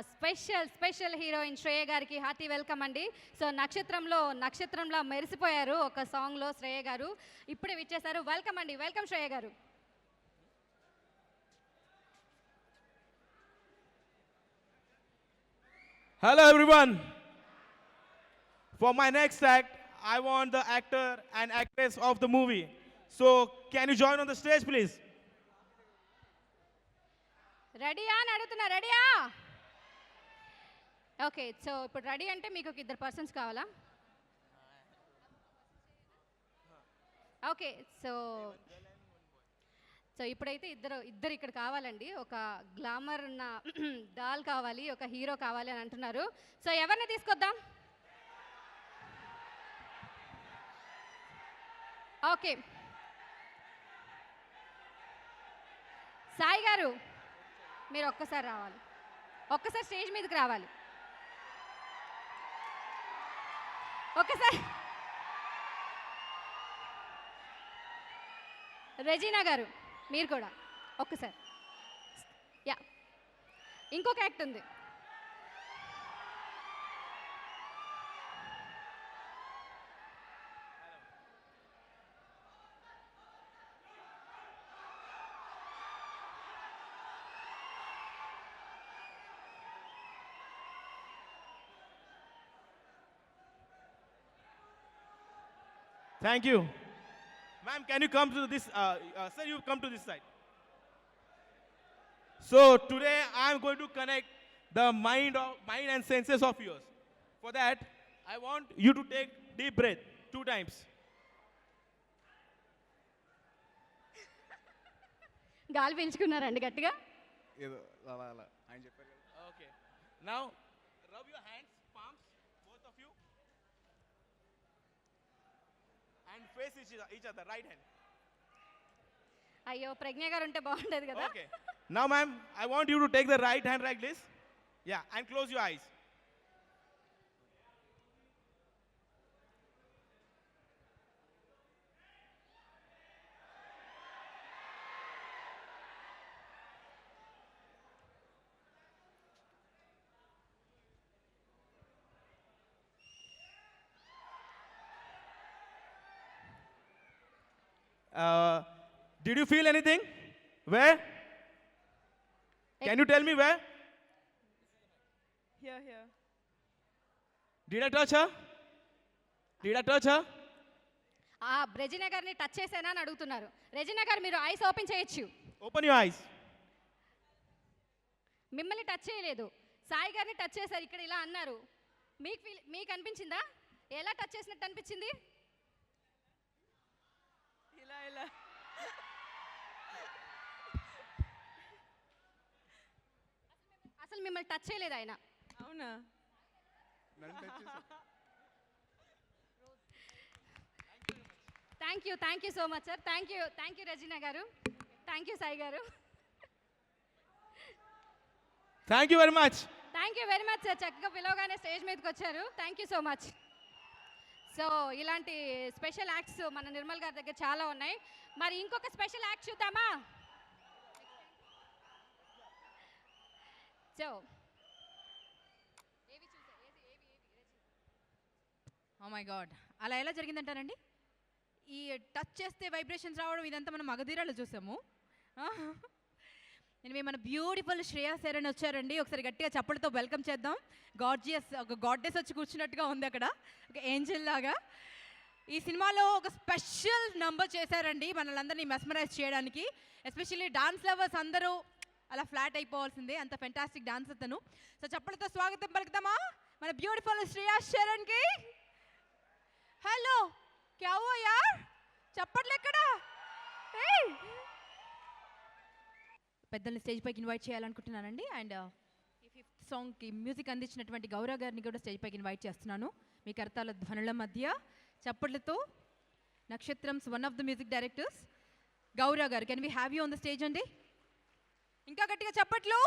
స్పెషల్ హీరోయిన్ శ్రేయ గారికి హార్టీ వెల్కమ్ అండి. సో నక్షత్రంలో మెరిసిపోయారు ఒక సాంగ్లో శ్రేయ గారు. ఇప్పుడే విచ్చేశారు. వెల్కమ్ అండి. వెల్కమ్ శ్రేయ గారు. Hello everyone. For my next act, I want the actor and actress of the movie. So can you join on the stage please? రెడీయా అని అడుగుతున్నా. రెడీయా? ఓకే. సో ఇప్పుడు రెడీ అంటే మీకు ఒక ఇద్దరు పర్సన్స్ కావాలా? ఓకే. సో ఇప్పుడైతే ఇద్దరు ఇక్కడ కావాలండి. ఒక గ్లామర్ ఉన్న డాల్ కావాలి, ఒక హీరో కావాలి అని అంటున్నారు. సో ఎవరిని తీసుకొద్దాం? ఓకే. సాయి గారు మీరు ఒక్కసారి రావాలి. ఒక్కసారి స్టేజ్ మీదకి రావాలి. ఒక్కసారి రెజీనా గారు మీరు కూడా ఒక్కసారి. యా ఇంకొక యాక్ట్ ఉంది. Thank you. Ma'am, can you come to this, sir, you come to this side. So today I am going to connect the mind and senses of yours. For that, I want you to take deep breath 2 times. గాలి పీల్చుకున్నారండి గట్టిగా. ఏదో అలా అలా ఆయన చెప్పారు కదా. Okay. Now, rub your hands, palms, both of you, and face each other, right hand. అయ్యో ప్రజ్ఞ గారు ఉంటే బాగుండేది కదా. Okay. Now, ma'am, I want you to take the right hand like this. Yeah, and close your eyes. Did you feel anything? Where? Can you tell me where? Here. Did I touch her? Did I touch her? ఆ Regina గారిని touch చేశానా అని అడుగుతున్నారు. Regina గారు మీరు eyes open చేయొచ్చు. Open your eyes. మిమ్మల్ని touch చేయలేదు, సాయి గారిని టచ్ చేశారు. ఇక్కడ ఇలా అన్నారు. మీకు అనిపించిందా? ఎలా టచ్ చేసినట్టు అనిపించింది? ఇలా ఇలా అసలు మిమ్మల్ని టచ్ చేయలేదు ఆయన. అవునా? Thank you so much sir. Thank you Regina గారు. థ్యాంక్ యూ సాయి గారు. Thank you very much. Thank you very much sir. చక్కగా పిలవగానే స్టేజ్ మీదకి వచ్చారు. Thank you so much. So ఇలాంటి స్పెషల్ యాక్ట్స్ మన నిర్మల్ గారి దగ్గర చాలా ఉన్నాయి. మరి ఇంకొక స్పెషల్ యాక్ట్ చూద్దామా? సో ఓ మై గాడ్, అలా ఎలా జరిగిందంటారండి? ఈ టచ్ చేస్తే వైబ్రేషన్స్ రావడం ఇదంతా మనం మగధీరాలు చూసాము. నేను మన బ్యూటిఫుల్ శ్రేయా శరణ్ వచ్చారండి. ఒకసారి గట్టిగా చప్పటితో వెల్కమ్ చేద్దాం. గార్జియస్, ఒక గాడ్డెస్ వచ్చి కూర్చున్నట్టుగా ఉంది అక్కడ, ఒక ఏంజెల్ లాగా. ఈ సినిమాలో ఒక స్పెషల్ నంబర్ చేశారండి మనల్ని మెస్మరైజ్ చేయడానికి. ఎస్పెషల్లీ డాన్స్ లవర్స్ అందరూ అలా ఫ్లాట్ అయిపోవాల్సిందే, అంత ఫెంటాస్టిక్ డాన్స్ అతను. సో చప్పటితో స్వాగతం పలుకుతామా మన బ్యూటిఫుల్ శ్రేయా శరణ్కి? హలో, క్యా హువా యార్? చప్పట్లు ఎక్కడ? పెద్దల్ని స్టేజ్ పైకి ఇన్వైట్ చేయాలనుకుంటున్నానండి. అండ్ ఈ 5th సాంగ్కి మ్యూజిక్ అందించినటువంటి గౌరవ్ గారిని కూడా స్టేజ్ పైకి ఇన్వైట్ చేస్తున్నాను. మీ కర్తాల ధ్వనుల మధ్య చప్పట్లతో నక్షత్రంస్ one of the music directors Gaurav గారు, can we have you on the stage అండి? ఇంకా గట్టిగా చప్పట్లు.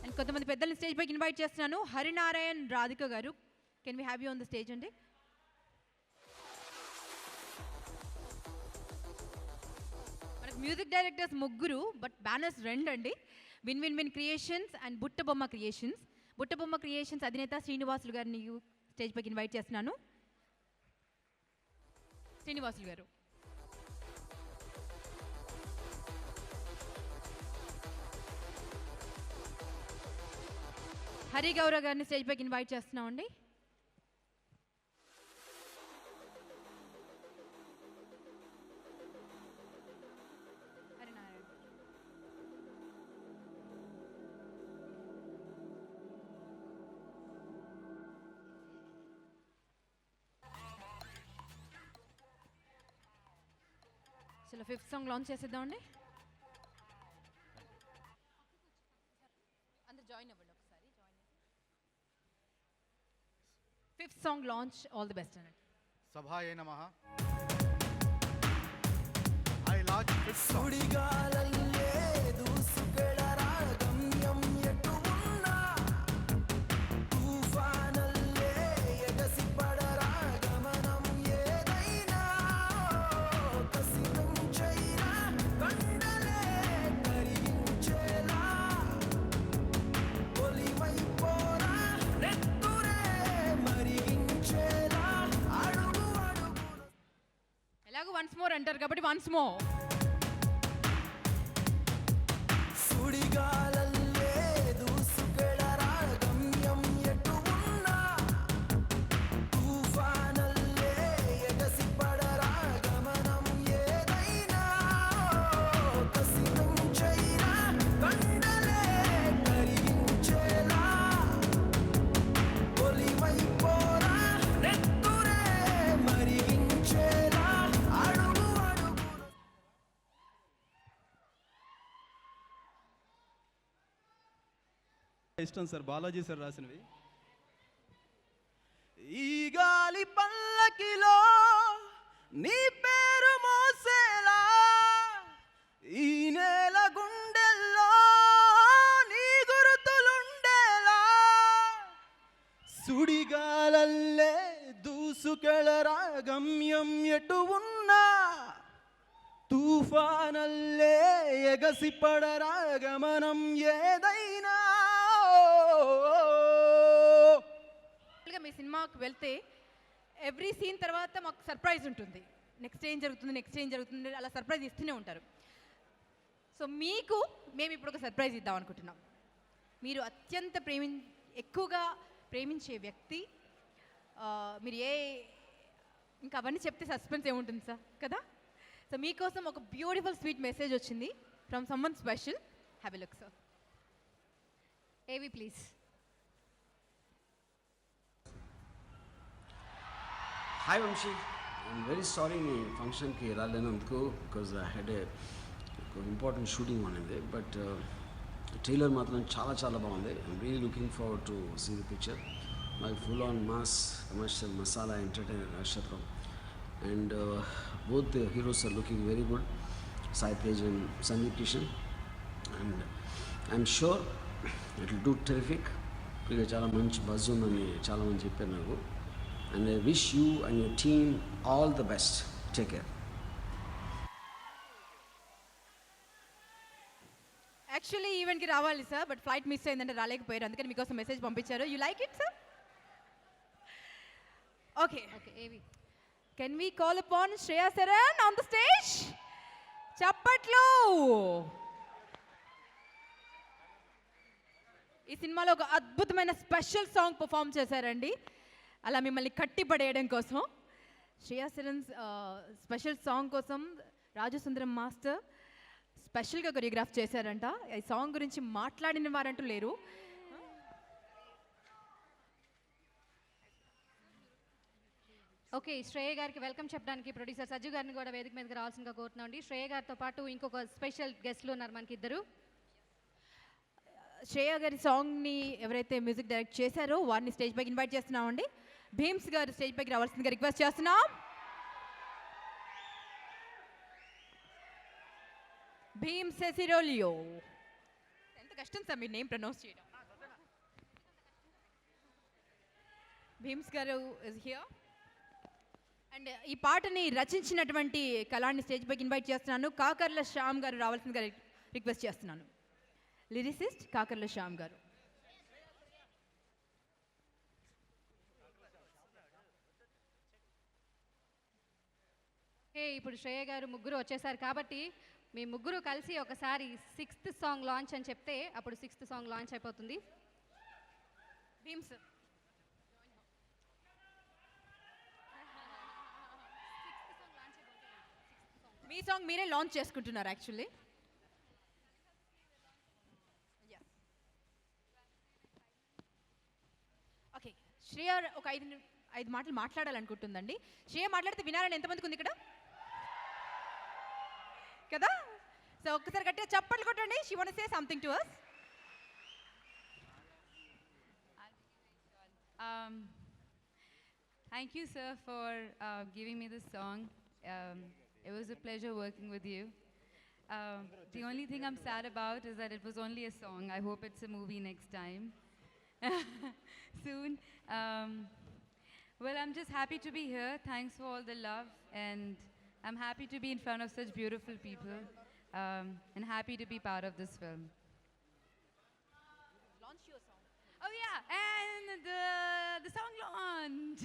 అండ్ కొంతమంది పెద్దల్ని స్టేజ్ పైకి ఇన్వైట్ చేస్తున్నాను. హరినారాయణ్ రాధిక గారు, can we have you on the stage అండి? మ్యూజిక్ డైరెక్టర్స్ ముగ్గురు, బట్ బ్యానర్స్ 2 అండి. Win creations and Buttabomma creations. Buttabomma creations అధినేత శ్రీనివాసులు గారిని స్టేజ్ పైకి ఇన్వైట్ చేస్తున్నాను. శ్రీనివాసులు గారు. హరి గౌరవ్ గారిని స్టేజ్ పైకి ఇన్వైట్ చేస్తున్నామండి. చలో 5th సాంగ్ లాంచ్ చేసేద్దామండి. అందరు జాయిన్ అవ్వండి ఒకసారి. 5th song launch, all the best అనండి. సభాయే నమః. I launch 5th song. సుడిగాలల్లే దూసుకెళరా గమ్యం ఎటు ఉన్నా, తుఫానల్లే ఎగసి పడరా గమనం ఏదైనా, కసిరించైనా కండలే కరిగించేలా, ఒలివైపోరా నెత్తురే మరిగించేలా, అడుగు అడుగు. ఎలాగో వన్స్ మోర్ అంటారు కాబట్టి వన్స్ మోర్. సుడిగాలల్లే దూసుకెళరా గమ్యం ఎటు ఉన్నా, తుఫానల్లే ఎగసి పడరా గమనం ఏదైనా, కసిరించైనా కండలే కరిగించేలా, ఒలివైపోరా నెత్తురే మరిగించేలా, అడుగు అడుగు. ఇష్టం సార్, బాలాజీ సార్ రాసినవి. ఈ గాలి పల్లకిలో నీ పేరు మోసేలా, ఈ నేల గుండెల్లో నీ గురుతులుండేలా, సుడిగాలల్లే దూసుకెళరా గమ్యం ఎటు ఉన్నా, తుఫానల్లే ఎగసి పడరా గమనం ఏదైనా. మీ సినిమాకి వెళ్తే ఎవ్రీ సీన్ తర్వాత మాకు సర్ప్రైజ్ ఉంటుంది. నెక్స్ట్ ఏం జరుగుతుంది అలా సర్ప్రైజ్ ఇస్తూనే ఉంటారు. సో మీకు మేము ఇప్పుడు ఒక సర్ప్రైజ్ ఇద్దాం అనుకుంటున్నాం. మీరు అత్యంత ఎక్కువగా ప్రేమించే వ్యక్తి మీరు ఇంకా అవన్నీ చెప్తే సస్పెన్స్ ఏముంటుంది సార్ కదా. సో మీకోసం ఒక బ్యూటిఫుల్ స్వీట్ మెసేజ్ వచ్చింది from someone special. Have a look sir. AV please. Hi Vamshi, I'm very sorry నీ ఫంక్షన్కి రాలేనందుకు, because I had a important shooting ఉన్నది. బట్ ట్రైలర్ మాత్రం చాలా చాలా బాగుంది. I'm really looking forward to see the picture. My full on mass commercial masala entertainer Nakshatram. And both the heroes are looking very good, Sai Tej and Sandeep Kishan. And I'm sure it will do terrific. ఇక చాలా మంచి buzz ఉందని చాలామంది చెప్పారు నాకు. And I wish you and your team all the best. Take care. Actually ఈవెంట్కి రావాలి sir, but flight miss అయిందంటే రాలేకపోయారు. అందుకని మీకోసం మెసేజ్ పంపించారు. You like it sir? Okay okay AV. Can we call upon Shriya Saran on the stage? చప్పట్లు. ఈ సినిమాలో ఒక అద్భుతమైన స్పెషల్ సాంగ్ పర్ఫామ్ చేశారండి, అలా మిమ్మల్ని కట్టిపడేయడం కోసం. శ్రేయా శరణ్ స్పెషల్ సాంగ్ కోసం రాజు సుందరం మాస్టర్ స్పెషల్గా కొరియోగ్రాఫ్ చేశారంట. ఈ సాంగ్ గురించి మాట్లాడిన వారంటూ లేరు. ఓకే, శ్రేయ గారికి వెల్కమ్ చెప్పడానికి ప్రొడ్యూసర్ సజ్జు గారిని కూడా వేదిక మీదకి రావాల్సిందిగా కోరుతున్నాం అండి. శ్రేయ గారితో పాటు ఇంకొక స్పెషల్ గెస్ట్లు ఉన్నారు మనకి ఇద్దరు. శ్రేయ గారి సాంగ్ని ఎవరైతే మ్యూజిక్ డైరెక్ట్ చేశారో వారిని స్టేజ్ పైకి ఇన్వైట్ చేస్తున్నామండి. భీమ్స్ గారు స్టేజ్ పైకి రావాల్సిందిగా రిక్వెస్ట్ చేస్తున్నాం. భీమ్స్ సెసిరోలియో. ఎంత కష్టం సార్ మీ నేమ్ ప్రొనౌన్స్ చేయడం. భీమ్స్ గారు ఇస్ హియర్. అండ్ ఈ పాటని రచించినటువంటి కళాన్ని స్టేజ్ పైకి ఇన్వైట్ చేస్తున్నాను. కాకర్ల శ్యామ్ గారు రావాల్సిందిగా రిక్వెస్ట్ చేస్తున్నాను. లిరిసిస్ట్ కాకర్ల శ్యామ్ గారు. ఇప్పుడు శ్రేయ గారు ముగ్గురు వచ్చేసారు కాబట్టి మీ ముగ్గురు కలిసి ఒకసారి 6th సాంగ్ లాంచ్ అని చెప్తే అప్పుడు 6th సాంగ్ లాంచ్ అయిపోతుంది. భీమ్స్ మీ సాంగ్ మీరే లాంచ్ చేసుకుంటున్నారు యాక్చువల్లీ. ఓకే, శ్రేయ ఒక 5 మాటలు మాట్లాడాలనుకుంటుందండి. శ్రేయ మాట్లాడితే వినాలని ఎంతమందికి ఉంది ఇక్కడ కదా? సో ఒక్కసారి గట్టిగా చప్పట్లు కొట్టండి. She want to say something to us. Thank you, sir, for giving me this song. It was a pleasure working with you. The only thing I'm sad about is that it was only a song. I hope it's a movie next time. Soon. Well, I'm just happy to be here. Thanks for all the love, and I'm happy to be in front of such beautiful people, and happy to be part of this film. Launch your song. Oh yeah, and the song launch.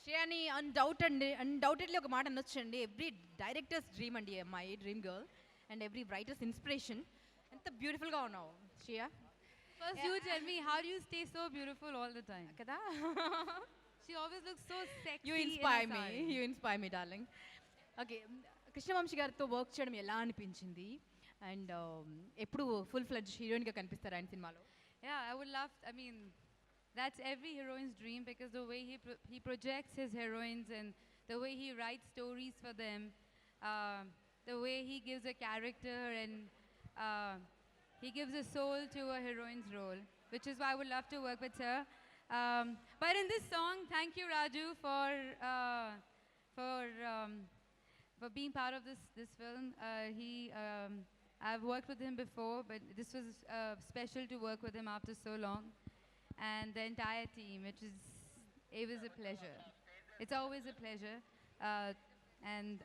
శ్రేయాని undoubtedly ఒక మాట అనొచ్చండి. Every directors dream అండి my dream girl, and every writers inspiration. ఎంత బ్యూటిఫుల్గా ఉన్నావు Shriya. First, you tell me, how do you stay so beautiful all the time? కదా. She always looks so sexy. You in her inspire me sari. You inspire me darling. Okay, Krishna Vamsi గారితో work చేయడం ఎలా అనిపించింది? And ఎప్పుడు full fledged హీరోయిన్గా కనిపిస్తారు ఆయన సినిమాలో? Yeah, I would love. I mean, that's every heroine's dream because the way he projects his heroines and the way he writes stories for them, the way he gives a character and he gives a soul to a heroine's role, which is why I would love to work with her. But in this song, thank you Raju for for being part of this film. I've worked with him before, but this was special to work with him after so long. And the entire team, it was a pleasure. It's always a pleasure. And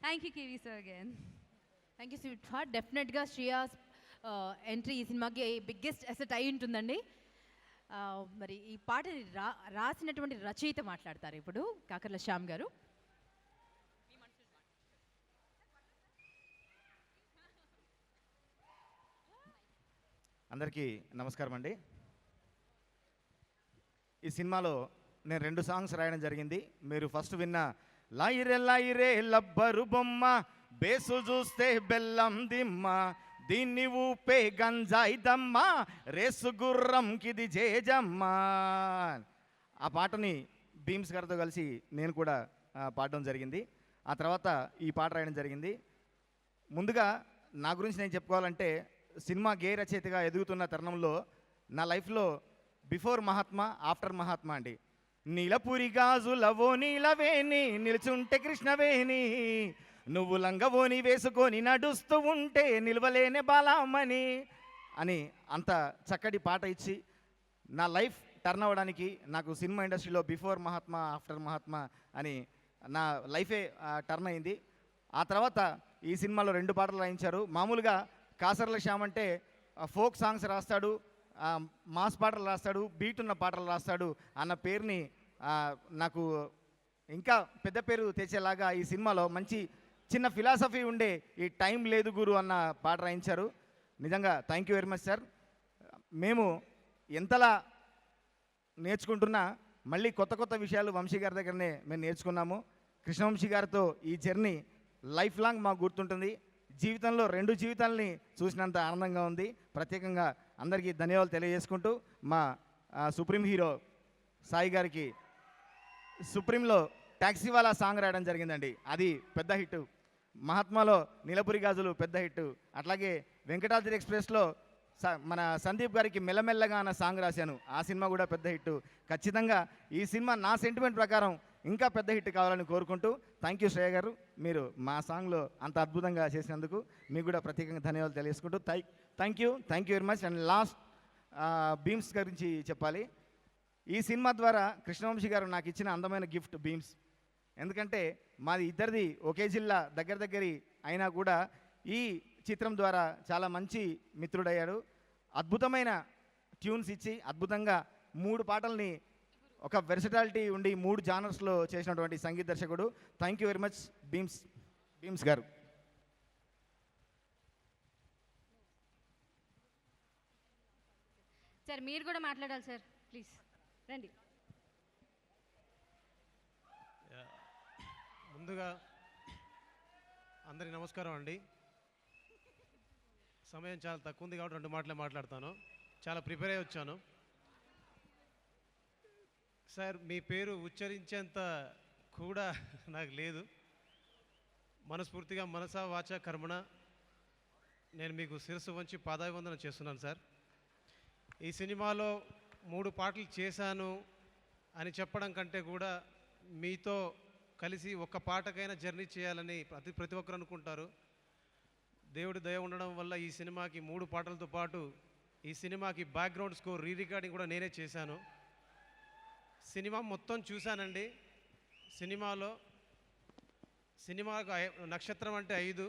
thank you, KV sir, again. Thank you sweet heart. డెఫినెట్గా Shreyas entry ఈ సినిమాకి biggest asset అయి ఉంటుందండి. మరి ఈ పాటని రాసినటువంటి రచయిత మాట్లాడతారు ఇప్పుడు, కాకర్ల శ్యామ్ గారు. అందరికీ నమస్కారం అండి. ఈ సినిమాలో నేను 2 సాంగ్స్ రాయడం జరిగింది. మీరు ఫస్ట్ విన్న లాయిరే లాయిరే లబ్బరు బొమ్మ, బేసు చూస్తే బెల్లం దిమ్మ, దీన్ని ఊపే గంజాయి దమ్మ, రేసు గుర్రం కిది జేజమ్మ. ఆ పాటని భీమ్స్ గారితో కలిసి నేను కూడా పాడడం జరిగింది. ఆ తర్వాత ఈ పాట రాయడం జరిగింది. ముందుగా నా గురించి నేను చెప్పుకోవాలంటే, సినిమా గేయ రచయితగా ఎదుగుతున్న తరుణంలో నా లైఫ్లో బిఫోర్ మహాత్మా, ఆఫ్టర్ మహాత్మా అండి. నీలపురి గాజులవో నీలవేణి, నిలుచుంటే కృష్ణవేణి, నువ్వు లంగవోని వేసుకొని నడుస్తూ ఉంటే నిలవలేనే బాలమ్మని అని అంత చక్కటి పాట ఇచ్చి నా లైఫ్ టర్న్ అవ్వడానికి, నాకు సినిమా ఇండస్ట్రీలో బిఫోర్ మహాత్మా, ఆఫ్టర్ మహాత్మా అని నా లైఫే టర్న్ అయింది. ఆ తర్వాత ఈ సినిమాలో 2 పాటలు రాయించారు. మామూలుగా కాసర్ల శ్యామ్ అంటే ఫోక్ సాంగ్స్ రాస్తాడు, మాస్ పాటలు రాస్తాడు, బీట్ ఉన్న పాటలు రాస్తాడు అన్న పేరుని నాకు ఇంకా పెద్ద పేరు తెచ్చేలాగా ఈ సినిమాలో మంచి చిన్న ఫిలాసఫీ ఉండే ఈ టైం లేదు గురు అన్న పాట రాయించారు. నిజంగా thank you very much sir. మేము ఎంతలా నేర్చుకుంటున్నా మళ్ళీ కొత్త కొత్త విషయాలు వంశీ గారి దగ్గరనే మేము నేర్చుకున్నాము. కృష్ణవంశీ గారితో ఈ జర్నీ లైఫ్ లాంగ్ మాకు గుర్తుంటుంది. జీవితంలో 2 జీవితాలని చూసినంత ఆనందంగా ఉంది. ప్రత్యేకంగా అందరికీ ధన్యవాదాలు తెలియజేసుకుంటూ, మా సుప్రీం హీరో సాయి గారికి సుప్రీంలో ట్యాక్సీ వాలా సాంగ్ రాయడం జరిగిందండి. అది పెద్ద హిట్. మహాత్మాలో నీలపురి గాజులు పెద్ద హిట్. అట్లాగే వెంకటాద్రి ఎక్స్ప్రెస్లో మన సందీప్ గారికి మెల్లమెల్లగా అన్న సాంగ్ రాశాను. ఆ సినిమా కూడా పెద్ద హిట్. ఖచ్చితంగా ఈ సినిమా నా సెంటిమెంట్ ప్రకారం ఇంకా పెద్ద హిట్ కావాలని కోరుకుంటూ, థ్యాంక్ యూ శ్రేయ గారు, మీరు మా సాంగ్లో అంత అద్భుతంగా చేసినందుకు మీకు కూడా ప్రత్యేకంగా ధన్యవాదాలు తెలియజేసుకుంటూ thank you very much. And last Bheems గురించి చెప్పాలి. ఈ సినిమా ద్వారా కృష్ణవంశీ గారు నాకు ఇచ్చిన అందమైన గిఫ్ట్ భీమ్స్. ఎందుకంటే మాది ఇద్దరిది ఒకే జిల్లా, దగ్గరి అయినా కూడా ఈ చిత్రం ద్వారా చాలా మంచి మిత్రుడయ్యాడు. అద్భుతమైన ట్యూన్స్ ఇచ్చి అద్భుతంగా 3 పాటల్ని ఒక వెర్సటాలిటీ ఉండి 3 జానర్స్లో చేసినటువంటి సంగీత దర్శకుడు. Thank you very much Bheems గారు. సార్ మీరు కూడా మాట్లాడాలి సార్, ప్లీజ్ రండి. ముందుగా అందరికీ నమస్కారం అండి. సమయం చాలా తక్కువ ఉంది కాబట్టి 2 మాటలే మాట్లాడతాను. చాలా ప్రిపేర్ అయ్యి వచ్చాను. సార్ మీ పేరు ఉచ్చరించేంత కూడా నాకు లేదు. మనస్ఫూర్తిగా మనసా వాచ కర్మణ నేను మీకు శిరస్సు వంచి పాదాభివందనం చేస్తున్నాను సార్. ఈ సినిమాలో 3 పాటలు చేశాను అని చెప్పడం కంటే కూడా మీతో కలిసి ఒక్క పాటకైనా జర్నీ చేయాలని ప్రతి ఒక్కరు అనుకుంటారు. దేవుడి దయ ఉండడం వల్ల ఈ సినిమాకి 3 పాటలతో పాటు ఈ సినిమాకి బ్యాక్గ్రౌండ్ స్కోర్ రికార్డింగ్ కూడా నేనే చేశాను. సినిమా మొత్తం చూశానండి. సినిమాకు నక్షత్రం అంటే 5.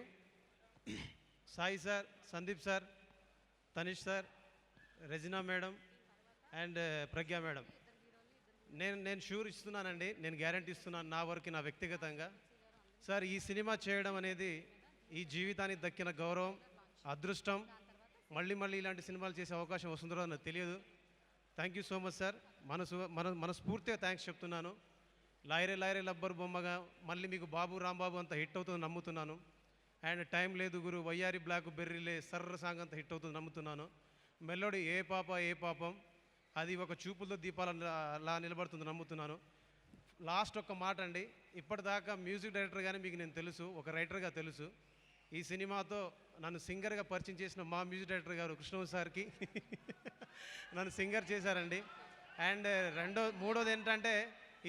Sai sir, Sundeep sir, Tanish sir, Regina madam and Pragya madam. నేను షూర్ ఇస్తున్నానండి, నేను గ్యారంటీ ఇస్తున్నాను నా వరకు, నా వ్యక్తిగతంగా. సార్ ఈ సినిమా చేయడం అనేది ఈ జీవితానికి దక్కిన గౌరవం, అదృష్టం. మళ్ళీ ఇలాంటి సినిమాలు చేసే అవకాశం వస్తుందో నాకు తెలియదు. Thank you so much sir. మనస్ఫూర్తిగా థ్యాంక్స్ చెప్తున్నాను. లాయరే లాయరే లబ్బరు బొమ్మగా మళ్ళీ మీకు బాబు రాంబాబు అంత హిట్ అవుతుంది నమ్ముతున్నాను. అండ్ టైం లేదు గురు, వయ్యారి బ్లాక్ బెర్రీలే సర్ర సాంగ్ అంత హిట్ అవుతుంది నమ్ముతున్నాను. మెలోడీ ఏ పాప ఏ పాపం అది ఒక చూపులతో దీపాలలా నిలబడుతుంది నమ్ముతున్నాను. లాస్ట్ ఒక్క మాట అండి, ఇప్పటిదాకా మ్యూజిక్ డైరెక్టర్ కానీ మీకు నేను తెలుసు, ఒక రైటర్గా తెలుసు. ఈ సినిమాతో నన్ను సింగర్గా పరిచయం చేసిన మా మ్యూజిక్ డైరెక్టర్ గారు కృష్ణవంశీ సార్కి నన్ను సింగర్ చేశారండి. అండ్ మూడోది ఏంటంటే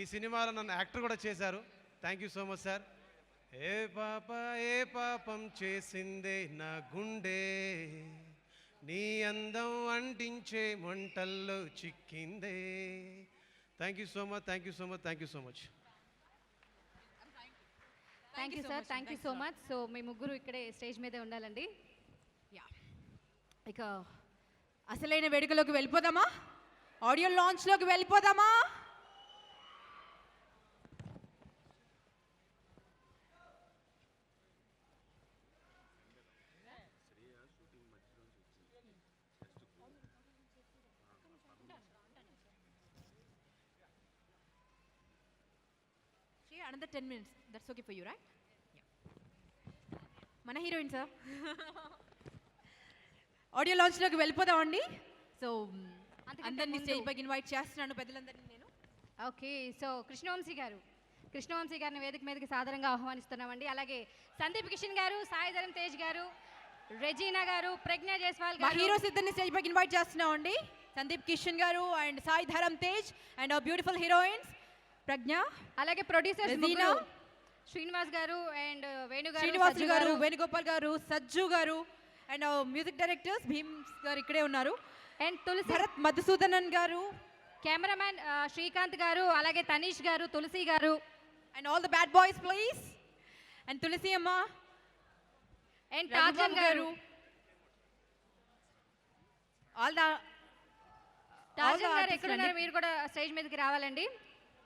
ఈ సినిమాలో నన్ను యాక్టర్ కూడా చేశారు. Thank you so much sir. ఏ పాప ఏ పాపం చేసిందే నా గుండె, నీ అందం అంటించే మంటల్లో చిక్కిందే. Thank you so much, thank you so much, thank you so much. Thank you sir, thank you so much. So మీ ముగ్గురు ఇక్కడే స్టేజ్ మీదే ఉండాలండి. ఇక అసలైన వేడుకలోకి వెళ్ళిపోదామా? ఆడియో లాంచ్లోకి వెళ్ళిపోదామా? Another 10 minutes. That's okay for you, right? Yeah. మన హీరోయిన్ సార్ ఆడియో లాంచ్లోకి వెళ్ళిపోదామండి. సో అందరినీ స్టేజ్ పైకి ఇన్వైట్ చేస్తున్నాను, పెద్దలందరినీ నేను. ఓకే, సో కృష్ణవంశీ గారిని వేదిక మీదకి సాదరంగా ఆహ్వానిస్తున్నామండి. అలాగే సందీప్ కిషన్ గారు, సాయి ధరమ్ తేజ్ గారు, రెజీనా గారు, ప్రజ్ఞా జైస్వాల్ మా గారు, హీరోస్ ఇద్దరిని స్టేజ్ పైకి ఇన్వైట్ చేస్తున్నామండి. సందీప్ కిషన్ గారు and Sai Dharam Tej and our beautiful heroines Pragya, అలాగే ప్రొడ్యూసర్స్ రెజీనా, శ్రీనివాస్ గారు అండ్ శ్రీనివాసులు గారు, వేణుగోపాల్ గారు, సజ్జు గారు అండ్ మ్యూజిక్ డైరెక్టర్స్ భీమ్స్ గారు ఇక్కడే ఉన్నారు. అండ్ తులసి, భరత్ మధుసూదనన్ గారు, కెమెరామ్యాన్ శ్రీకాంత్ గారు, అలాగే తనీష్ గారు, తులసి గారు and all the bad boys please. And Tulasi అమ్మ అండ్ టార్జన్ గారు, ఆల్ ద టార్జన్ గారు ఎక్కడున్నారు? మీరు కూడా స్టేజ్ మీదకి రావాలండి.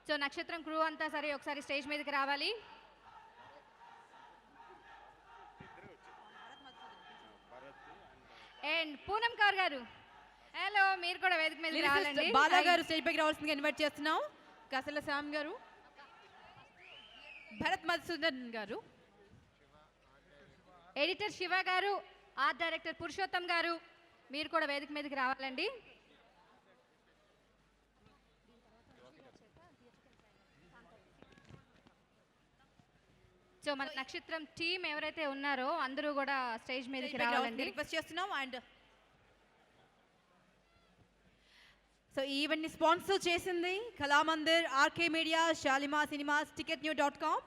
సో నక్షత్రం క్రూ అంతా సరే ఒకసారి స్టేజ్ మీదకి రావాలి. అండ్ పూనం కౌర్ గారు, హలో, మీరు కూడా వేదిక మీదకి రావాలండి. బాలా గారు స్టేజ్ పైకి రావాల్సిందిగా ఇన్వైట్ చేస్తున్నాం. కసల శ్యామ్ గారు, భరత్ మధుసూదన్ గారు, ఎడిటర్ శివ గారు, ఆర్ట్ డైరెక్టర్ పురుషోత్తం గారు, మీరు కూడా వేదిక మీదకి రావాలండి. సో మన నక్షత్రం టీం ఎవరైతే ఉన్నారో అందరూ కూడా స్టేజ్ మీదకి రావాలండి రిక్వెస్ట్ చేస్తున్నాం. అండ్ సో ఈ ఈవెంట్ ని స్పాన్సర్ చేసింది Kalamandir, RK media, Shalimar cinemas, ticketnew.com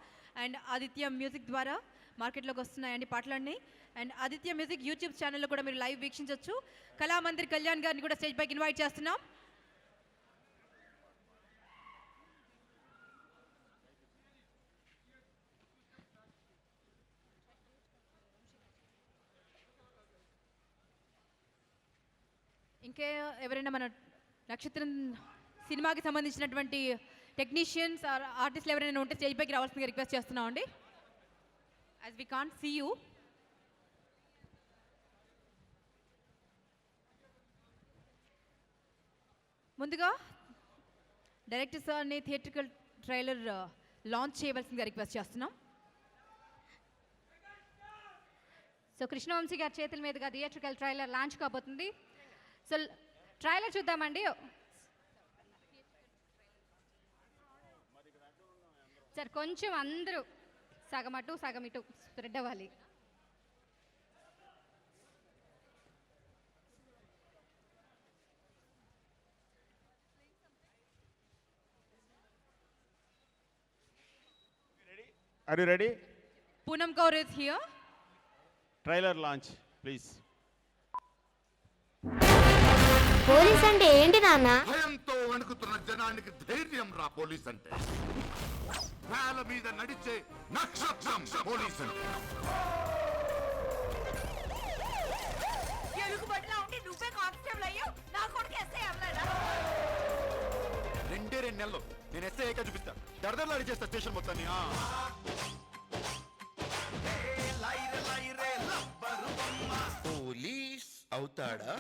and Aditya music ద్వారా మార్కెట్లోకి వస్తున్నాయండి పాటలన్నీ. అండ్ ఆదిత్య మ్యూజిక్ యూట్యూబ్ ఛానల్లో కూడా మీరు లైవ్ వీక్షించవచ్చు. కళామందిర్ కళ్యాణ్ గారిని కూడా స్టేజ్ పైకి ఇన్వైట్ చేస్తున్నాం. ఇంకే ఎవరైనా మన నక్షత్రం సినిమాకి సంబంధించినటువంటి టెక్నీషియన్స్ ఆర్ ఆర్టిస్టులు ఎవరైనా ఉంటే స్టేజ్ పైకి రావాల్సిందిగా రిక్వెస్ట్ చేస్తున్నాం అండి. As we can't see you. ముందుగా డైరెక్టర్ సార్ని థియేట్రికల్ ట్రైలర్ లాంచ్ చేయవలసిందిగా రిక్వెస్ట్ చేస్తున్నాం. సో కృష్ణవంశీ గారి చేతుల మీదుగా థియేట్రికల్ ట్రైలర్ లాంచ్ కాబోతుంది. సో ట్రైలర్ చూద్దామండి. సార్ కొంచెం అందరూ సగం అటు సగం ఇటు స్ప్రెడ్ అవ్వాలి. Are you ready? Poonam Kaur is here. Trailer launch, please. Police అంటే ఏంటి నాన్న? భయంతో వణుకుతున్న జనానికి ధైర్యం రా పోలీస్ అంటే. నేల మీద నడిచే నక్షత్రం పోలీస్ అంటే. నువ్వే కానిస్టేబుల్ అయ్యావు, నా కొడుకు ఎస్ఐ అవ్వలేదా? 2 నెలలు నేను ఎస్ఐ ఏక చూపిస్తా. దర్దర్లు అడిచేస్తా స్టేషన్ మొత్తాన్ని. పోలీస్ అవుతాడా?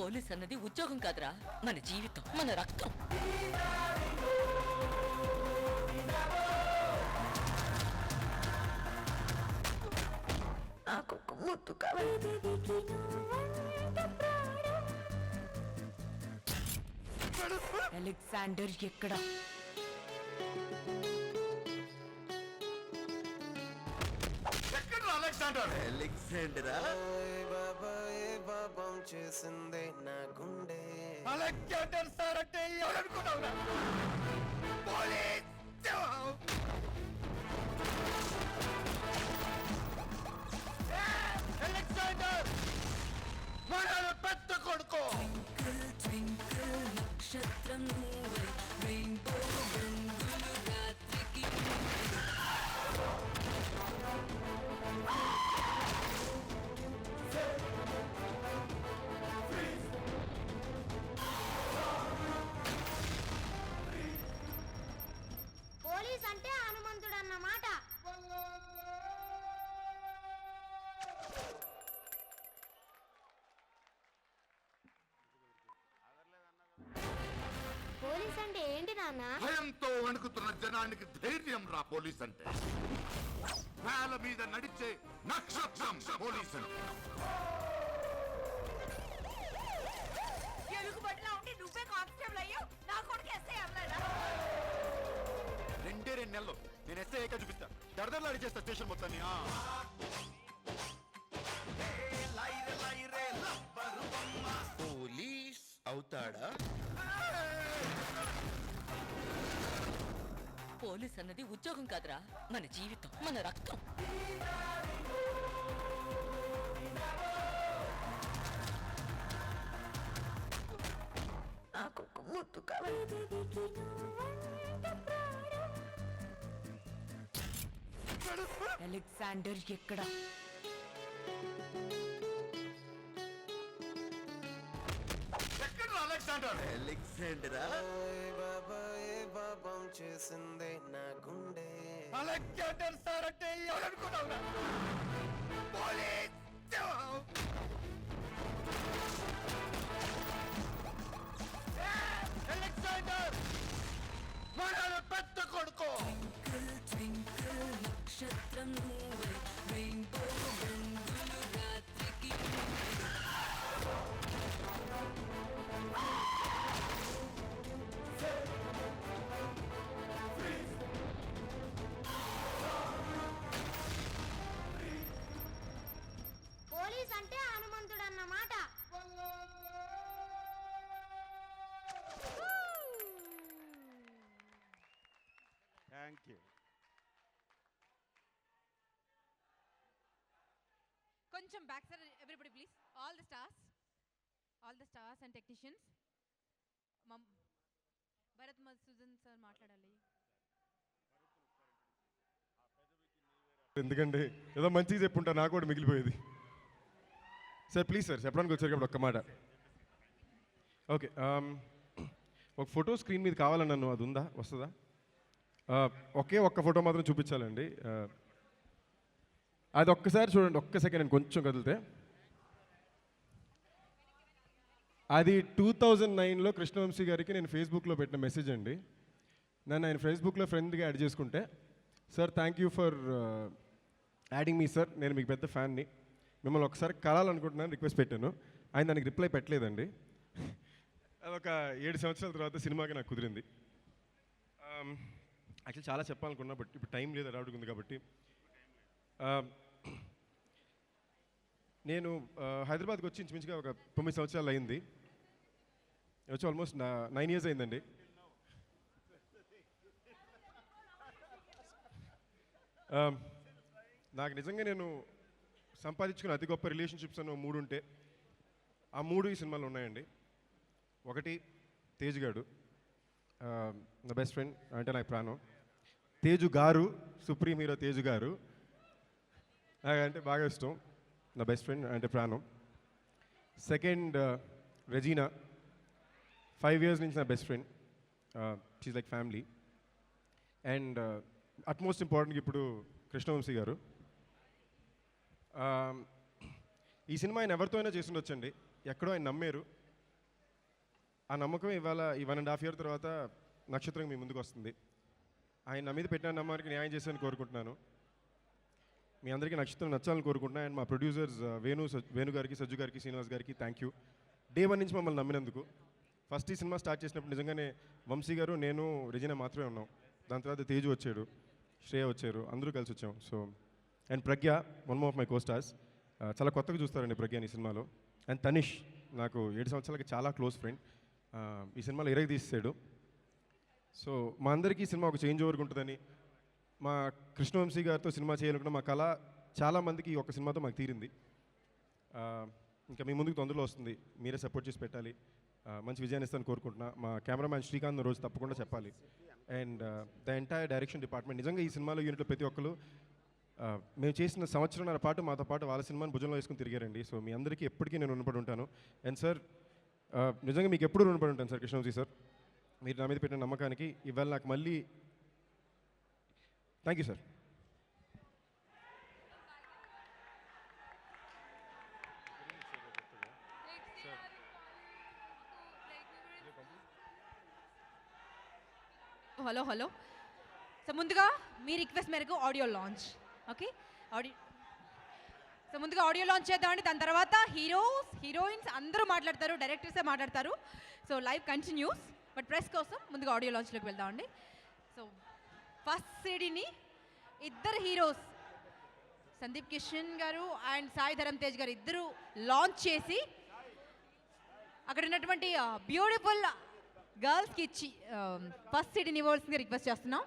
పోలీస్ అన్నది ఉద్యోగం కాదురా, మన జీవితం, మన రక్తం. నాకు ముద్దు కావాలి. అలెగ్జాండర్ ఎక్కడ? అలెగ్జాండరా బాబం చేసిందే నా గుండె. అలెగ్జాండర్ సార్ అంటే ఎవరనుకున్నావురా? పోలీస్! అలెగ్జాండర్ మన పెద్ద కొడుకు. నక్షత్రం రెయిన్బో రంగులు రాత్రికి పోలీస్ అంటే హనుమంతుడు అన్నమాట. పోలీస్ అంటే ఏంటి నాన్న? భయంతో వణుకుతున్న జనానికి ధైర్యం రా పోలీస్ అంటే. నేల మీద నడిచే నక్షత్రం పోలీస్ అంటే. ఎలుగుబడిలా ఉండి నువ్వే కానిస్టేబుల్ అయ్యావు, నా కొడుకు ఎస్ఐ అవ్వలేదా? 2 నెలలు నేను ఎస్ఐ ఏక చూపిస్తా. దర్దర్లు అడిచేస్తా స్టేషన్ మొత్తాన్ని. పోలీస్ అవుతాడా? పోలీస్ అన్నది ఉద్యోగం కాదురా, మన జీవితం, మన రక్తం. నాకు ముద్దు కావాలి. అలెగ్జాండర్ ఎక్కడ? అలెగ్జాండరా బాబం చేసిందే నా గుండె. అలెగ్జాండర్ సార్ అంటే ఎవరనుకున్నావురా? పోలీస్! అలెగ్జాండర్ మన పెద్ద కొడుకు. నక్షత్రం రెయిన్బో రంగులు రాత్రికి పోలీస్ అంటే హనుమంతుడు అన్నమాట. Thank you. కొంచెం back sir, everybody please. All the stars and technicians. Bharat Madhusudan sir మాట్లాడాలి. ఎందుకంటే ఏదో మంచిగా చెప్పుంటా, నాకు కూడా మిగిలిపోయేది. సార్ ప్లీజ్ సార్, చెప్పడానికి వచ్చారు కాబట్టి ఒక్క మాట. ఓకే, ఒక ఫోటో స్క్రీన్ మీద కావాలని నన్ను, అది ఉందా, వస్తుందా? ఒక్క ఫోటో మాత్రం చూపించాలండి. అది ఒక్కసారి చూడండి, ఒక్క సెకండ్ నేను కొంచెం కదిలితే. అది 2009లో కృష్ణవంశీ గారికి నేను ఫేస్బుక్లో పెట్టిన మెసేజ్ అండి. నన్ను ఆయన ఫేస్బుక్లో ఫ్రెండ్గా యాడ్ చేసుకుంటే, sir thank you for adding me sir, నేను మీకు పెద్ద ఫ్యాన్ని, మిమ్మల్ని ఒకసారి కలాలనుకుంటున్నాను రిక్వెస్ట్ పెట్టాను. ఆయన దానికి రిప్లై పెట్టలేదండి. అదొక 7 సంవత్సరాల తర్వాత సినిమాకి నాకు కుదిరింది. యాక్చువల్లీ చాలా చెప్పాలనుకున్నా, బట్ ఇప్పుడు టైం లేదు, అడవుడుకుంది కాబట్టి. నేను హైదరాబాద్కి వచ్చి ఇంచుమించుగా ఒక 9 సంవత్సరాలు అయింది. వచ్చి ఆల్మోస్ట్ 9 years అయిందండి. నాకు నిజంగా నేను సంపాదించుకున్న అతి గొప్ప రిలేషన్షిప్స్ అని 3 ఉంటే ఆ 3 ఈ సినిమాలో ఉన్నాయండి. ఒకటి తేజ్ గారు, నా బెస్ట్ ఫ్రెండ్ అంటే నాకు ప్రాణం. తేజు గారు, సుప్రీం హీరో తేజు గారు అంటే బాగా ఇష్టం, నా బెస్ట్ ఫ్రెండ్ అంటే ప్రాణం. సెకండ్ రెజీనా, 5 years నుంచి నా best friend, she's like family. And utmost ఇంపార్టెంట్గా ఇప్పుడు కృష్ణవంశీ గారు. ఈ సినిమా ఆయన ఎవరితో అయినా చేసి ఉండొచ్చండి, ఎక్కడో ఆయన నమ్మారు, ఆ నమ్మకం ఇవాళ ఈ 1.5 year తర్వాత నక్షత్రం మీ ముందుకు వస్తుంది. ఆయన నా మీద పెట్టిన నమ్మకానికి న్యాయం చేశానని కోరుకుంటున్నాను. మీ అందరికీ నక్షత్రం నచ్చాలని కోరుకుంటున్నాను. అండ్ మా ప్రొడ్యూసర్స్ వేణు గారికి, సజ్జు గారికి, శ్రీనివాస్ గారికి థ్యాంక్ యూ. డే 1 నుంచి మమ్మల్ని నమ్మినందుకు. ఫస్ట్ ఈ సినిమా స్టార్ట్ చేసినప్పుడు నిజంగానే వంశీ గారు, నేను, రెజినా మాత్రమే ఉన్నాం. దాని తర్వాత తేజు వచ్చాడు, శ్రేయ వచ్చారు, అందరూ కలిసి వచ్చాం. So and Pragya, one of my costars, చాలా కొత్తగా చూస్తారండి ప్రజ్ఞ ఈ సినిమాలో. అండ్ తనిష్ నాకు 7 సంవత్సరాలకి చాలా క్లోజ్ ఫ్రెండ్, ఈ సినిమాలో ఇరగ తీసాడు. సో మా అందరికీ ఈ సినిమా ఒక చేంజ్ ఓవర్గా ఉంటుందని, మా కృష్ణవంశీ గారితో సినిమా చేయాలనుకున్న మా కళ చాలామందికి ఈ ఒక్క సినిమాతో మాకు తీరింది. ఇంకా మీ ముందుకు తొందరలో వస్తుంది, మీరే సపోర్ట్ చేసి పెట్టాలి. మంచి విజయాన్ని ఇస్తాను కోరుకుంటున్నా. మా కెమెరామ్యాన్ శ్రీకాంత్ రోజు తప్పకుండా చెప్పాలి. And the entire direction department, నిజంగా ఈ సినిమాలో యూనిట్లో ప్రతి ఒక్కరు మేము చేసిన సంవత్సరంన్నర పాటు మాతో పాటు వాళ్ళ సినిమాని భుజంలో వేసుకుని తిరిగారండి. సో మీ అందరికీ ఎప్పటికీ నేను రుణపడి ఉంటాను. అండ్ సార్, నిజంగా మీకు ఎప్పుడు రుణపడి ఉంటాను సార్ కృష్ణవంశీ సార్, మీరు నా మీద పెట్టిన నమ్మకానికి. ఇవాళ నాకు మళ్ళీ thank you sir. Hello. So ముందుగా మీ రిక్వెస్ట్ మేరకు ఆడియో లాంచ్. ఓకే, సో ముందుగా ఆడియో లాంచ్ చేద్దామండి. దాని తర్వాత హీరోయిన్స్ అందరూ మాట్లాడతారు, డైరెక్టర్సే మాట్లాడతారు. So live continuous. But press కోసం ముందుగా ఆడియో లాంచ్లోకి వెళ్దామండి. సో ఫస్ట్ సీడీని ఇద్దరు హీరోస్, సందీప్ కిషన్ గారు అండ్ సాయి ధరమ్ తేజ్ గారు ఇద్దరు లాంచ్ చేసి అక్కడ ఉన్నటువంటి బ్యూటిఫుల్ గర్ల్స్కి ఇచ్చి ఫస్ట్ సీడీని ఇవ్వాల్సిందిగా రిక్వెస్ట్ చేస్తున్నాం.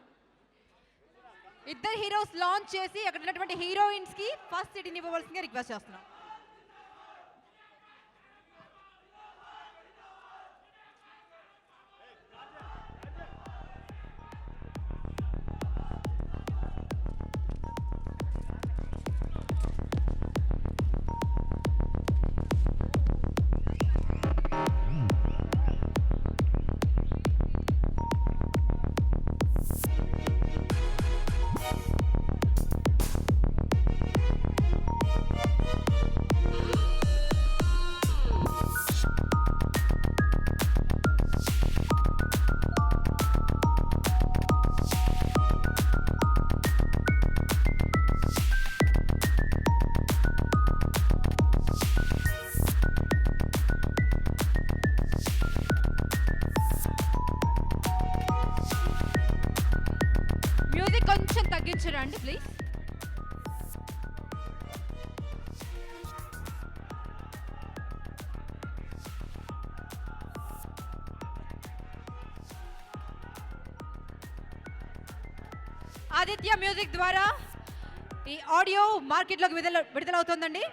ఇద్దరు హీరోస్ లాంచ్ చేసి అక్కడ ఉన్నటువంటి హీరోయిన్స్కి ఫస్ట్ సీడీని ఇవ్వవలసిందిగా రిక్వెస్ట్ చేస్తున్నాం. మ్యూజిక్ కొంచెం తగ్గించరండి ప్లీజ్. ఆదిత్య మ్యూజిక్ ద్వారా ఈ ఆడియో మార్కెట్లోకి విడుదలవుతోందండి.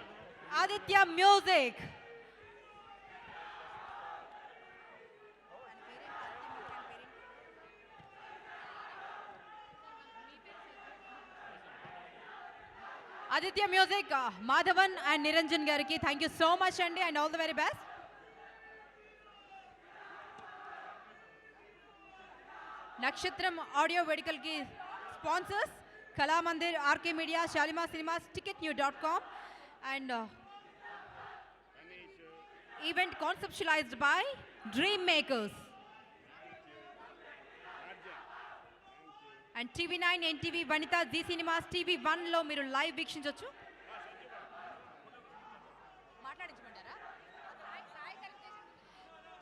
Aditya music. Aditya music, Madhavan and Niranjan గారికి థ్యాంక్ యూ సో మచ్ అండి, and all the very best. Nakshatram audio వేడుకలకి sponsors Kalamandir, RK media, Shalimar cinemas, ticketnew.com and event conceptualized by dream makers and TV9, NTV, Vanitha, Zee cinemas, TV1లో మీరు live వీక్షించవచ్చు.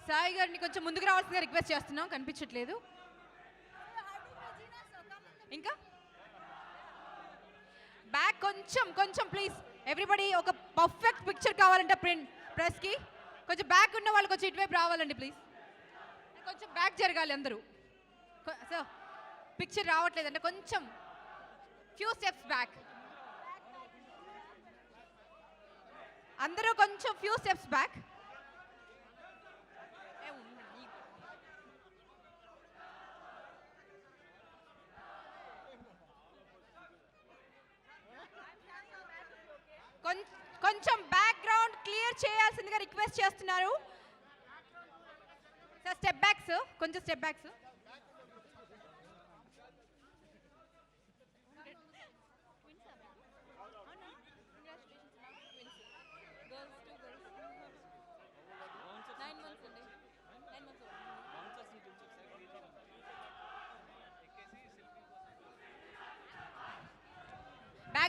Sai గారిని కొంచెం ముందుకు రావాల్సిందిగా రిక్వెస్ట్ చేస్తున్నాం, కనిపించట్లేదు. ఇంకా బ్యాక్ కొంచెం ప్లీజ్ ఎవ్రీబడి. ఒక పర్ఫెక్ట్ పిక్చర్ కావాలంటే ప్రెస్కి కొంచెం బ్యాక్ ఉన్న వాళ్ళు కొంచెం ఇటువైపు రావాలండి ప్లీజ్. కొంచెం బ్యాక్ జరగాలి అందరూ. సో పిక్చర్ రావట్లేదు అంటే కొంచెం ఫ్యూ స్టెప్స్ బ్యాక్. అందరూ కొంచెం ఫ్యూ స్టెప్స్ బ్యాక్. కొంచెం బ్యాక్గ్రౌండ్ క్లియర్ చేయాల్సిందిగా రిక్వెస్ట్ చేస్తున్నారు. సార్ స్టెప్ బ్యాక్స్, కొంచెం స్టెప్ బ్యాక్స్.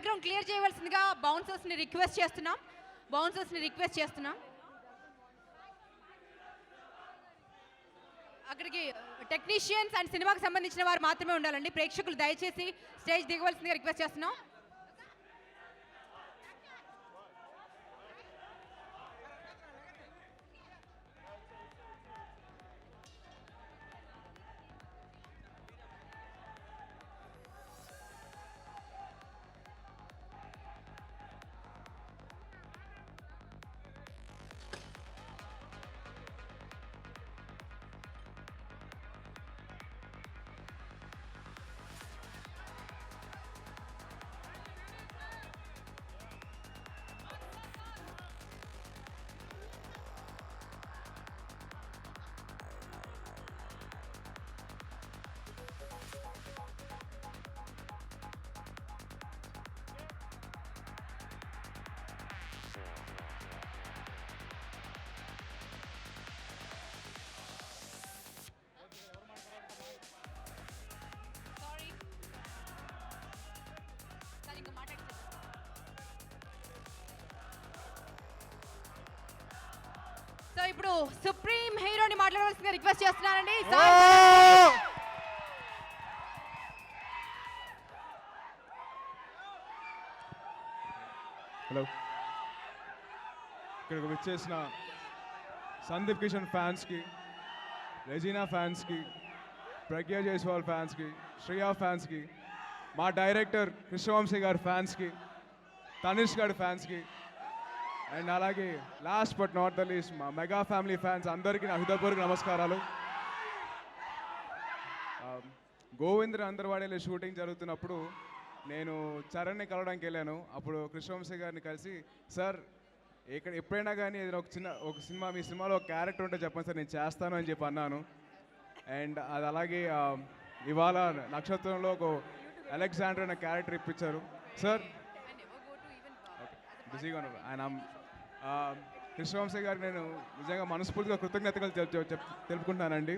బ్యాక్గ్రౌండ్ క్లియర్ చేయవలసిందిగా బౌన్సర్స్ని రిక్వెస్ట్ చేస్తున్నాం. అక్కడికి టెక్నీషియన్స్ అండ్ సినిమాకి సంబంధించిన వారు మాత్రమే ఉండాలండి. ప్రేక్షకులు దయచేసి స్టేజ్ దిగవలసిందిగా రిక్వెస్ట్ చేస్తున్నాం. సో ఇప్పుడు సుప్రీం హీరోని మాట్లాడవలసిందిగా రిక్వెస్ట్ చేస్తున్నానండి. హలో, ఇక్కడికి వచ్చేసిన సందీప్ కిషన్ ఫ్యాన్స్కి, రెజీనా ఫ్యాన్స్కి, ప్రజ్ఞా జైస్వాల్ ఫ్యాన్స్కి, శ్రేయా ఫ్యాన్స్కి, మా డైరెక్టర్ కృష్ణవంశీ గారి ఫ్యాన్స్కి, తనిష్ గారి ఫ్యాన్స్కి, అండ్ అలాగే last but not the least మా మెగా ఫ్యామిలీ ఫ్యాన్స్ అందరికీ నా హృదయపూర్వక నమస్కారాలు. గోవింద్ర అందరవాడేలో షూటింగ్ జరుగుతున్నప్పుడు నేను చరణ్ని కలవడానికి వెళ్ళాను. అప్పుడు కృష్ణవంశీ గారిని కలిసి, సార్ ఎప్పుడైనా కానీ ఏదైనా ఒక సినిమా మీ సినిమాలో ఒక క్యారెక్టర్ ఉంటే చెప్పండి సార్, నేను చేస్తాను అని చెప్పి అన్నాను. అండ్ అది అలాగే ఇవాళ నక్షత్రంలో ఒక అలెగ్జాండర్ అనే క్యారెక్టర్ ఇప్పించారు సార్. బిజీగా ఉన్నారు ఆయన. కృష్ణవంశీ గారికి నేను నిజంగా మనస్ఫూర్తిగా కృతజ్ఞతలు తెలుపుకుంటున్నానండి.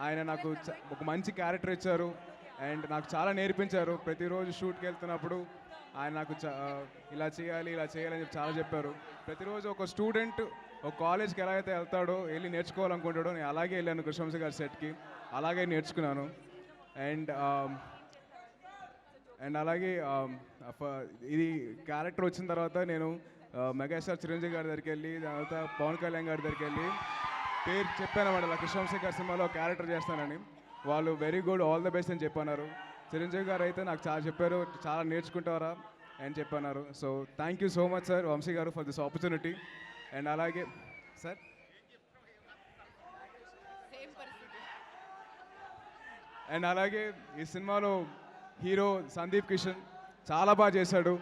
ఆయన నాకు ఒక మంచి క్యారెక్టర్ ఇచ్చారు అండ్ నాకు చాలా నేర్పించారు. ప్రతిరోజు షూట్కి వెళ్తున్నప్పుడు ఆయన నాకు ఇలా చేయాలి అని చెప్పి చాలా చెప్పారు. ప్రతిరోజు ఒక స్టూడెంట్ ఒక కాలేజ్కి ఎలా అయితే వెళ్తాడో, వెళ్ళి నేర్చుకోవాలనుకుంటాడో, నేను అలాగే వెళ్ళాను కృష్ణవంశీ గారి సెట్కి, అలాగే నేర్చుకున్నాను. అండ్ అలాగే ఇది క్యారెక్టర్ వచ్చిన తర్వాత నేను మెగాస్టార్ చిరంజీవి గారి దగ్గరికి వెళ్ళి, తర్వాత పవన్ కళ్యాణ్ గారి దగ్గరికి వెళ్ళి పేరు చెప్పాను అన్నమాట, ఇలా కృష్ణవంశీ గారి సినిమాలో క్యారెక్టర్ చేస్తానని. వాళ్ళు very good, all the best అని చెప్పన్నారు. చిరంజీవి గారు అయితే నాకు చాలా చెప్పారు, చాలా నేర్చుకుంటారా అని చెప్పన్నారు. So thank you so much sir, Vamsi గారు, ఫర్ దిస్ ఆపర్చునిటీ. అండ్ అలాగే సార్ ఈ సినిమాలో హీరో సందీప్ కిషన్ చాలా బాగా చేశాడు.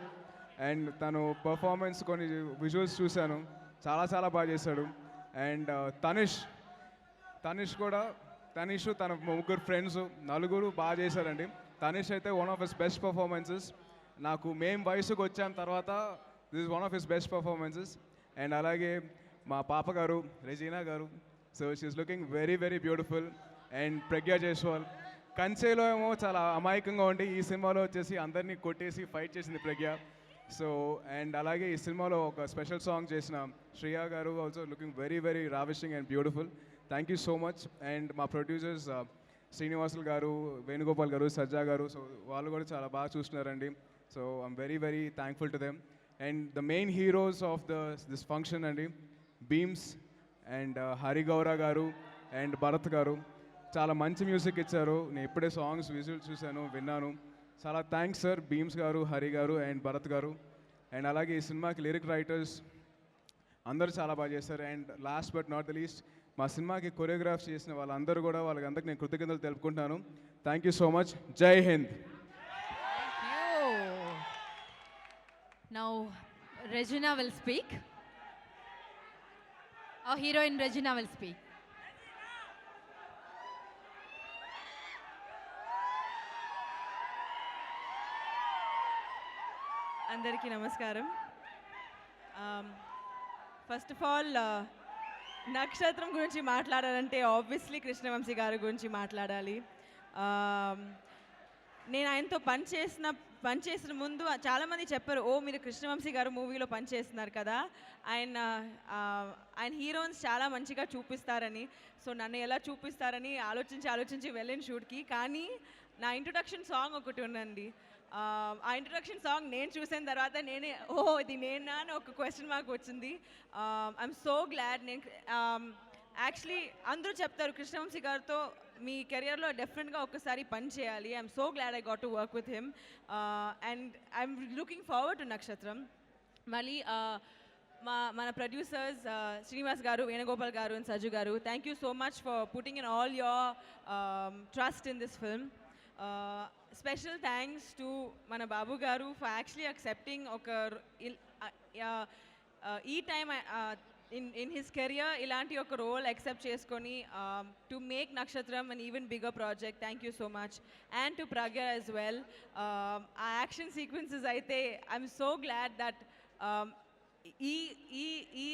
అండ్ తను పర్ఫార్మెన్స్ కొన్ని విజువల్స్ చూశాను, చాలా బాగా చేశాడు. అండ్ తనిష్ కూడా తన ముగ్గురు ఫ్రెండ్స్ నలుగురు బాగా చేశారండి. తనిష్ అయితే one of his best performances. నాకు మేము వయసుకు వచ్చాం తర్వాత this is one of his best performances. And అలాగే మా పాప గారు రెజీనా గారు, so she is looking very beautiful. And Pragya Jaiswal కంచేలో ఏమో చాలా అమాయకంగా ఉండి, ఈ సినిమాలో వచ్చేసి అందరినీ కొట్టేసి ఫైట్ చేసింది ప్రజ్ఞ. సో అండ్ అలాగే ఈ సినిమాలో ఒక స్పెషల్ సాంగ్ చేసిన శ్రేయా గారు also looking very ravishing and beautiful. Thank you so much. And మా ప్రొడ్యూసర్స్ శ్రీనివాసులు గారు, వేణుగోపాల్ గారు, సజ్జా గారు, సో వాళ్ళు కూడా చాలా బాగా చూస్తున్నారండి. So I'm very thankful to them. And the main heroes of this function అండి, బీమ్స్ అండ్ హరి గౌరా గారు అండ్ భరత్ గారు చాలా మంచి మ్యూజిక్ ఇచ్చారు. నేను ఇప్పుడే సాంగ్స్ విజువల్స్ చూశాను, విన్నాను. చాలా థ్యాంక్స్ సార్, బీమ్స్ గారు, హరి గారు అండ్ భరత్ గారు. అండ్ అలాగే ఈ సినిమాకి లిరిక్ రైటర్స్ అందరూ చాలా బాగా చేశారు. And last but not the least మా సినిమాకి కొరియోగ్రాఫ్ చేసిన వాళ్ళందరూ కూడా, వాళ్ళందరికీ నేను కృతజ్ఞతలు తెలుపుకుంటాను. Thank you so much. జై హింద్. Now Regina will speak. Our heroine Regina will speak. అందరికీ నమస్కారం. ఫస్ట్ ఆఫ్ ఆల్ నక్షత్రం గురించి మాట్లాడాలంటే ఆబ్వియస్లీ కృష్ణవంశీ గారి గురించి మాట్లాడాలి. నేను ఆయనతో పనిచేసిన పనిచేసిన ముందు చాలామంది చెప్పారు, ఓ మీరు కృష్ణవంశీ గారు మూవీలో పనిచేస్తున్నారు కదా, ఆయన ఆయన హీరోయిన్స్ చాలా మంచిగా చూపిస్తారని. సో నన్ను ఎలా చూపిస్తారని ఆలోచించి వెళ్ళిన షూట్కి. కానీ నా ఇంట్రొడక్షన్ సాంగ్ ఒకటి ఉందండి. ఆ ఇంట్రొడక్షన్ సాంగ్ నేను చూసిన తర్వాత నేనే ఇది నేనా అని ఒక క్వశ్చన్ మార్క్ వచ్చింది. I'm so glad. నేను యాక్చువల్లీ అందరూ చెప్తారు కృష్ణవంశీ గారితో మీ కెరియర్లో డెఫినెట్గా ఒక్కసారి పని చేయాలి. I'm so glad I got to work with him and I'm looking forward to నక్షత్రం. మళ్ళీ మన ప్రొడ్యూసర్స్ శ్రీనివాస్ గారు, వేణుగోపాల్ గారు అండ్ సజ్జు గారు, thank you so much for putting in all your trust in this film. Special thanks to మన బాబు గారు for actually accepting ఈ time in his career ఇలాంటి ఒక రోల్ యాక్సెప్ట్ చేసుకొని టు మేక్ నక్షత్రం an even bigger project. Thank you so much. And to Pragya as well. ఆ action sequences అయితే I'm so glad that ఈ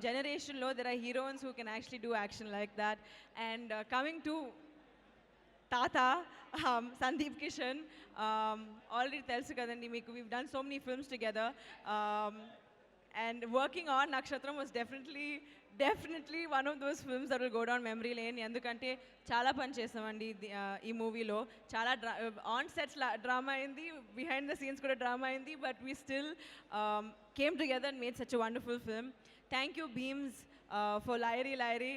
జనరేషన్లో there are heroines who can actually do action like that. And coming to తాత Sundeep Kishan, already తెలుసు కదండి మీకు, we've done so many films together. And working on Nakshatram was definitely one of those films that will go down memory lane. ఎందుకంటే చాలా పని చేసామండి ఈ మూవీలో. చాలా ఆన్ సెట్స్ డ్రామా అయింది, బిహైండ్ ద సీన్స్ కూడా డ్రామా అయింది, but we still came together and made such a wonderful film. Thank you Bheems for lyric.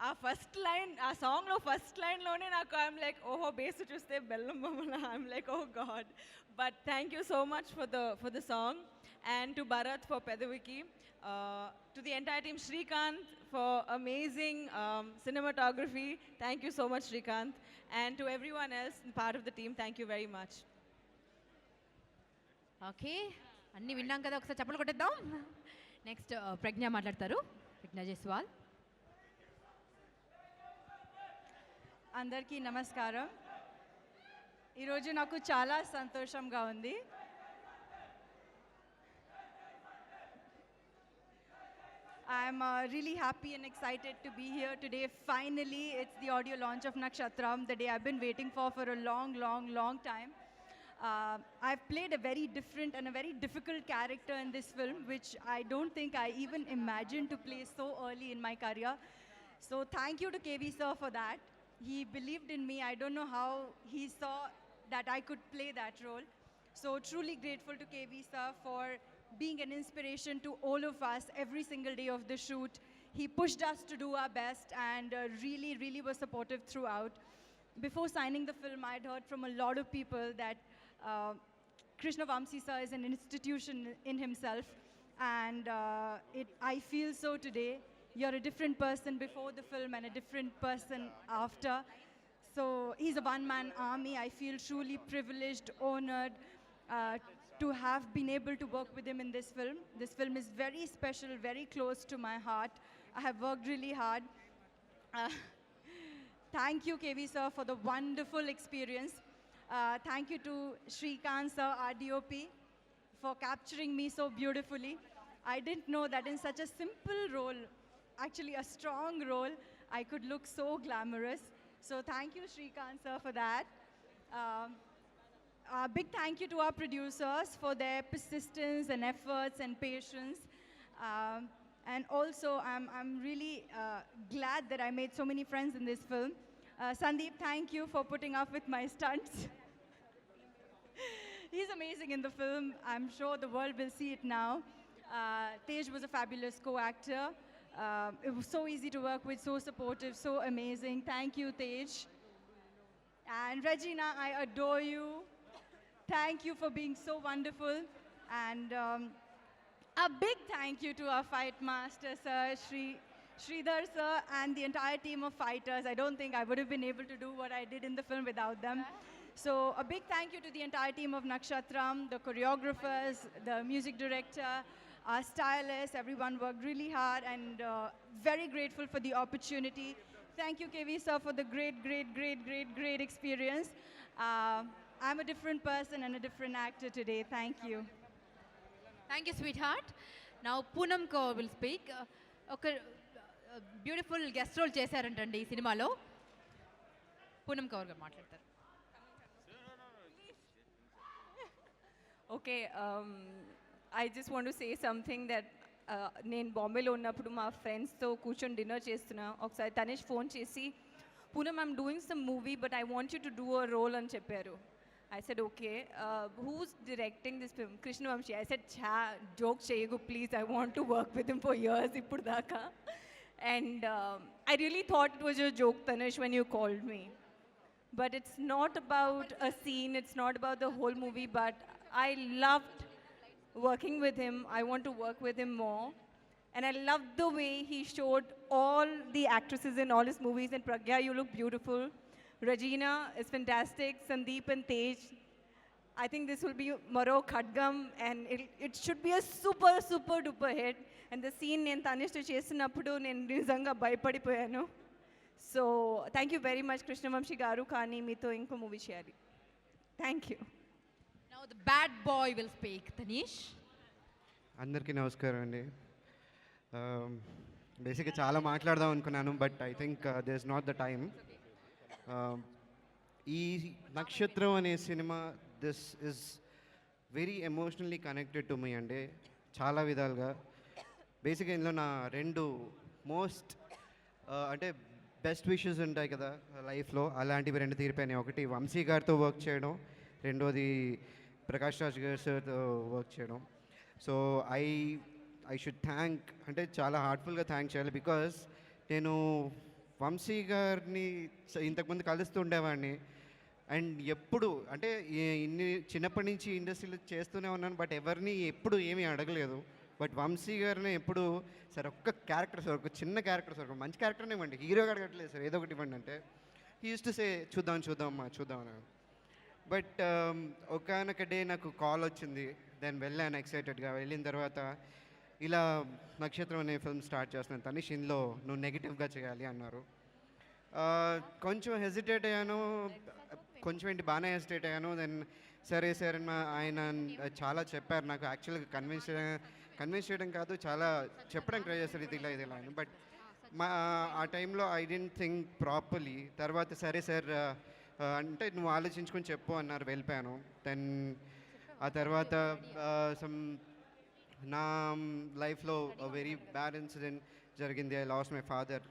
ఆ ఫస్ట్ లైన్, ఆ సాంగ్లో ఫస్ట్ లైన్లోనే నాకు ఐఎమ్ లైక్ ఓహో బేస్ చూస్తే బెల్లం బొమ్మల, I'm like oh God. But thank you so much for the song. And to Bharat for Pedaviki, to the entire team, Srikanth for amazing cinematography. Thank you so much, Srikanth. And to everyone else part of the team, thank you very much. Okay, అన్నీ విన్నాం కదా, ఒకసారి చప్పలు కొట్టేద్దాం. Next ప్రజ్ఞ మాట్లాడతారు, ప్రజ్ఞ జైస్వాల్. అందరికీ నమస్కారం. ఈరోజు నాకు చాలా సంతోషంగా ఉంది. I'm really happy and excited to be here today. Finally, it's the audio launch of Nakshatram, the day I've been waiting for a long time. I've played a very different and a very difficult character in this film, which I don't think I even imagined to play so early in my career. So thank you to KV sir for that. He believed in me. I don't know how he saw that I could play that role. So truly grateful to KV sir for being an inspiration to all of us every single day of the shoot. He pushed us to do our best and really was supportive throughout. Before signing the film, I'd heard from a lot of people that Krishna Vamsi sir is an institution in himself, and I feel so today. You're a different person before the film and a different person after. So he's a one-man army. I feel truly privileged, honored to have been able to work with him in this film. This film is very special, very close to my heart. I have worked really hard. Thank you, KV sir, for the wonderful experience. Thank you to Srikanth sir, our DOP, for capturing me so beautifully. I didn't know that in such a simple role, actually a strong role, I could look so glamorous. So thank you, Srikanth sir, for that. A big thank you to our producers for their persistence and efforts and patience. And also, I'm really glad that I made so many friends in this film. Sandeep, thank you for putting up with my stunts. He's amazing in the film. I'm sure the world will see it now. Tej was a fabulous co-actor. It was so easy to work with, so supportive, so amazing. Thank you, Tej. And Regina, I adore you. Thank you for being so wonderful. And a big thank you to our fight master, Sir Sridhar sir, and the entire team of fighters. I don't think I would have been able to do what I did in the film without them. So a big thank you to the entire team of Nakshatram, the choreographers, the music director, our stylists. Everyone worked really hard, and very grateful for the opportunity. Thank you, KV sir, for the great experience. I'm a different person and a different actor today. Thank you. Thank you, sweetheart. Now Poonam Kaur will speak. ఒక beautiful guest role చేశారంటండి ఈ సినిమాలో. పూనం కౌర్ గారు మాట్లాడతారు. Okay I just want to say something that నేను బాంబేలో ఉన్నప్పుడు మా ఫ్రెండ్స్తో కూర్చొని డిన్నర్ చేస్తున్నా. ఒకసారి తనేష్ ఫోన్ చేసి, Poonam I'm doing some movie but I want you to do a role అని చెప్పారు. I said, okay, who's directing this film? Krishna Vamshi. I said, joke cheyagu, please. I want to work with him for years, ippudu daaka. And I really thought it was a joke, Tanish, when you called me. But it's not about a scene, it's not about the whole movie, but I loved working with him. I want to work with him more. And I loved the way he showed all the actresses in all his movies. And Pragya, you look beautiful. Regina is fantastic. Sandeep and Tej. I think this will be Maro Khadgam, and it should be a super, super duper hit. And the scene నేను తనిష్తో చేసినప్పుడు నేను నిజంగా భయపడిపోయాను. So thank you very much Krishna Vamsi గారు. కానీ మీతో ఇంకో movie చేయాలి. Thank you. Now the bad boy will speak. Tanish. అందరికీ నమస్కారం అండి. బేసిక్గా చాలా మాట్లాడదాం అనుకున్నాను, but I think there is not the time. ఈ నక్షత్రం అనే సినిమా this is very emotionally connected to me అండి, చాలా విధాలుగా. బేసిక్గా ఇందులో నా రెండు మోస్ట్ అంటే బెస్ట్ విషెస్ ఉంటాయి కదా లైఫ్లో, అలాంటివి రెండు తీరిపోయినాయి. ఒకటి వంశీ గారితో వర్క్ చేయడం, రెండోది ప్రకాష్ రాజ్ గారి సార్తో వర్క్ చేయడం. సో ఐ షుడ్ థ్యాంక్, అంటే చాలా హార్ట్ఫుల్గా థ్యాంక్ చేయాలి. బికాజ్ నేను వంశీ గారిని ఇంతకుముందు కలుస్తూ ఉండేవాడిని, అండ్ ఎప్పుడు అంటే చిన్నప్పటి నుంచి ఇండస్ట్రీలో చేస్తూనే ఉన్నాను, బట్ ఎవరిని ఎప్పుడు ఏమీ అడగలేదు. బట్ వంశీ గారిని ఎప్పుడు సార్ ఒక్క క్యారెక్టర్ సార్, ఒక చిన్న క్యారెక్టర్ సార్, ఒక మంచి క్యారెక్టర్నే ఇవ్వండి, హీరోగా అడగట్లేదు సార్, ఏదో ఒకటి ఇవ్వండి అంటే హీ యూస్ టు సే చూద్దాం అని. బట్ ఒకనొక డే నాకు కాల్ వచ్చింది, దెన్ వెళ్ళాను ఎక్సైటెడ్గా. వెళ్ళిన తర్వాత ఇలా నక్షత్రం అనే ఫిల్మ్ స్టార్ట్ చేస్తున్నాను తనిష్, ఇందులో నువ్వు నెగిటివ్గా చేయాలి అన్నారు. కొంచెం హెజిటేట్ అయ్యాను, కొంచెం ఏంటి బాగానే హెజిటేట్ అయ్యాను. దెన్ సరే సార్ ఆయన చాలా చెప్పారు నాకు, యాక్చువల్గా కన్విన్స్ చేయడం కాదు, చాలా చెప్పడానికి ట్రై చేస్తారు ఇది ఇలా అని. బట్ ఆ టైంలో ఐ డెంట్ థింక్ ప్రాపర్లీ. తర్వాత సరే సార్ అంటే నువ్వు ఆలోచించుకొని చెప్పు అన్నారు, వెళ్ళిపోయాను. దెన్ ఆ తర్వాత నా లైఫ్లో వెరీ బ్యాడ్ ఇన్సిడెంట్ జరిగింది. I lost my father.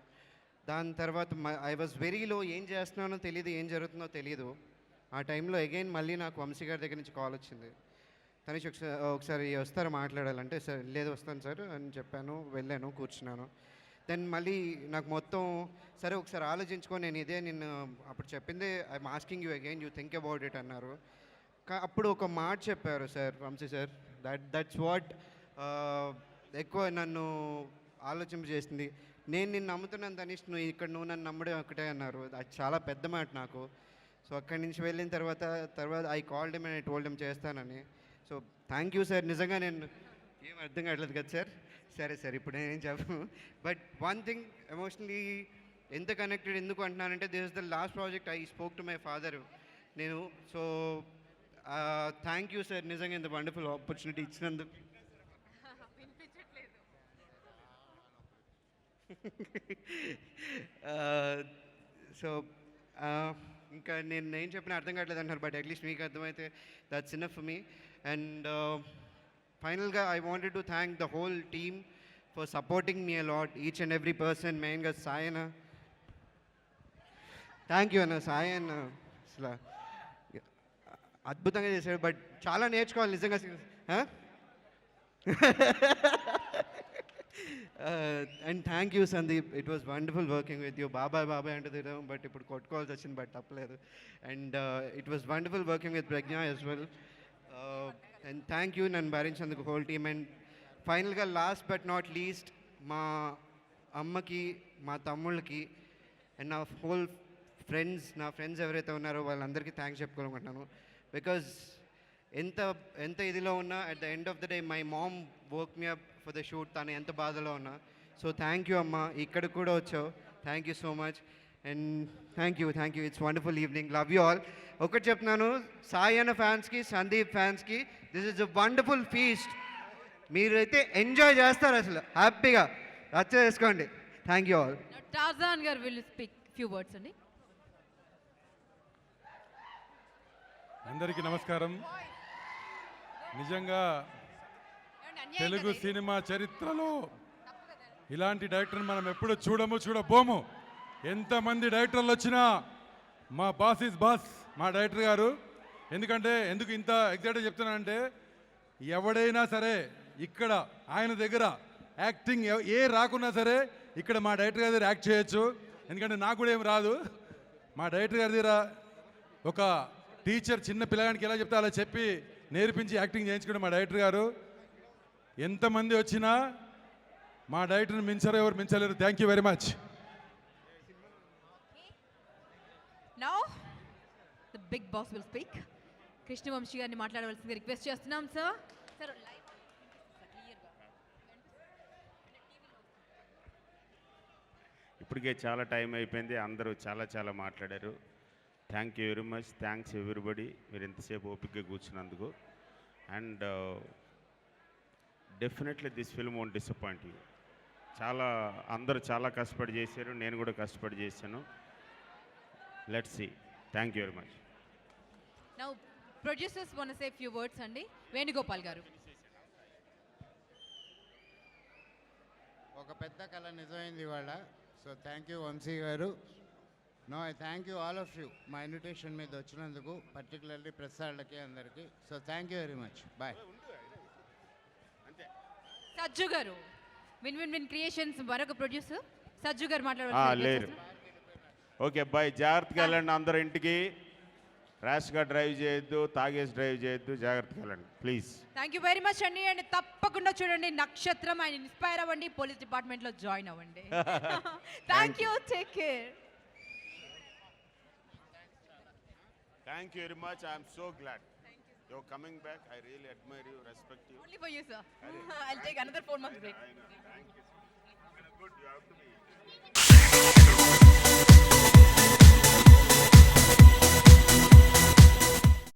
దాని తర్వాత ఐ వాజ్ వెరీ లో, ఏం చేస్తున్నానో తెలియదు, ఏం జరుగుతుందో తెలియదు. ఆ టైంలో అగైన్ మళ్ళీ నాకు వంశీ గారి దగ్గర నుంచి కాల్ వచ్చింది, తనిష్ ఒకసారి వస్తారా మాట్లాడాలంటే. సార్ లేదు వస్తాను సార్ అని చెప్పాను, వెళ్ళాను, కూర్చున్నాను. దెన్ మళ్ళీ నాకు మొత్తం సరే ఒకసారి ఆలోచించుకొని, నేను ఇదే నిన్ను అప్పుడు చెప్పిందే, I'm asking you again, you think about it అన్నారు. అప్పుడు ఒక మాట చెప్పారు sir, Vamshi sir, that's what ఎక్కువ నన్ను ఆలోచింపజేసింది. నేను నిన్ను నమ్ముతున్నాను తనిష్, నువ్వు నన్ను నమ్మడే ఒకటే అన్నారు. అది చాలా పెద్ద మాట నాకు. సో అక్కడి నుంచి వెళ్ళిన తర్వాత I called him and I told him చేస్తానని. So thank you sir. నిజంగా నేను ఏం అర్థం కావట్లేదు కదా సార్. సరే సార్ ఇప్పుడు నేనేం చెప్పను. బట్ వన్ థింగ్ ఎమోషనలీ ఎంత కనెక్టెడ్ ఎందుకు అంటున్నానంటే, this is the last project I spoke to my father నేను. సో థ్యాంక్ యూ సార్, నిజంగా ఇంత వండర్ఫుల్ ఆపర్చునిటీ ఇచ్చినందుకు. సో ఇంకా నేను ఏం చెప్పినా అర్థం కావట్లేదు అంటారు, బట్ అట్లీస్ట్ మీకు అర్థమైతే that's enough for me. And ఫైనల్గా I wanted to thank the whole team for supporting me a lot, each and every person. మెయిన్గా సాయన, థ్యాంక్ యూ అన్న. సాయన్ అసలు అద్భుతంగా చేశాడు, బట్ చాలా నేర్చుకోవాలి నిజంగా. And thank you Sandeep, it was wonderful working with you. బాబాయ్ అంటే తిరగం, బట్ ఇప్పుడు కొట్టుకోవాల్సి వచ్చింది, బట్ తప్పలేదు. And it was wonderful working with Pragya as well. And thank you నన్ను భరించేందుకు హోల్ టీమ్. అండ్ ఫైనల్గా లాస్ట్ బట్ నాట్ లీస్ట్, మా అమ్మకి, మా తమ్ముళ్ళకి, అండ్ నా హోల్ నా ఫ్రెండ్స్ ఎవరైతే ఉన్నారో వాళ్ళందరికీ థ్యాంక్స్ చెప్పుకోవాలనుకుంటున్నాను. బికాజ్ ఎంత ఇదిలో ఉన్నా at the end of the day my mom work me up for the shoot. తను ఎంత బాధలో ఉన్నా. సో థ్యాంక్ యూ అమ్మ, ఇక్కడికి కూడా వచ్చావు, thank you so much. And thank you. It's wonderful evening, love you all. ఒకటి చెప్తున్నాను, సాయి అన్న ఫ్యాన్స్కి, సందీప్ ఫ్యాన్స్కి, this is a wonderful feast. మీరైతే ఎంజాయ్ చేస్తారు అసలు హ్యాపీగా, రచ్చ చేసుకోండి. Thank you all. టార్జాన్ గారు విల్ స్పీక్ ఫ్యూ వర్డ్స్ అండి. అందరికీ నమస్కారం. నిజంగా తెలుగు సినిమా చరిత్రలో ఇలాంటి డైరెక్టర్ని మనం ఎప్పుడు చూడబోము. ఎంతమంది డైరెక్టర్లు వచ్చినా మా బాస్ ఈజ్ బాస్ మా డైరెక్టర్ గారు. ఎందుకు ఇంత ఎగ్జైట్గా చెప్తున్నానంటే ఎవడైనా సరే ఇక్కడ ఆయన దగ్గర యాక్టింగ్ ఏ రాకున్నా సరే ఇక్కడ మా డైరెక్టర్ గారి దగ్గర యాక్ట్ చేయొచ్చు. ఎందుకంటే నాకు కూడా ఏం రాదు. మా డైరెక్టర్ గారి దగ్గర ఒక టీచర్ చిన్న పిల్లగానికి ఎలా చెప్తే అలా చెప్పి నేర్పించి యాక్టింగ్ చేయించుకుంటే మా డైరెక్టర్ గారు. ఎంతమంది వచ్చినా మా డైరెక్టర్ని ఎవరు మించలేరు. Thank you very much. Now the big boss will speak. Krishna Vamsi గారిని మాట్లాడవలసింది రిక్వెస్ట్ చేస్తున్నాం సార్. సార్ ఇప్పటికే చాలా టైం అయిపోయింది. అందరూ చాలా మాట్లాడారు. Thank you very much. Thanks everybody మీరు ఎంతసేపు ఓపికగా కూర్చున్నందుకు. And definitely this film won't disappoint you. అందరూ చాలా కష్టపడి చేశారు. నేను కూడా కష్టపడి చేశాను. Let's see. Thank you very much. Now producers want to say few words అండి. వేణుగోపాల్ గారు. ఒక పెద్ద కళ నిజమైంది ఇవాళ. So thank you Vamshi garu. No I thank you all of you మా ఇన్విటేషన్ మీద వచ్చినందుకు, పర్టికులర్లీ ప్రెస్ వాళ్ళకి అందరికీ. So thank you very much. Bye. Sajju garu, Win Creations మరొక ప్రొడ్యూసర్ సజ్జు గారు మాట్లాడారు. లేరు. Okay bye. జాగ్రత్తగా వెళ్ళండి అందరూ ఇంటికి. ర్యాష్గా డ్రైవ్ చేయొద్దు, తాగేసి డ్రైవ్ చేయొద్దు. జాగ్రత్తగా వెళ్ళండి please. Thank you very much అండి. అండ్ తప్పకుండా చూడండి నక్షత్రం. ఆయన ఇన్స్పైర్ అవ్వండి, పోలీస్ డిపార్ట్మెంట్లో జాయిన్ అవ్వండి. Thank you. Take care. Thank you very much. I am so glad you're coming back. I really admire you, respect you. Only for you, sir. I'll take another 4 months break. I know. Thank you. Good. You have to be.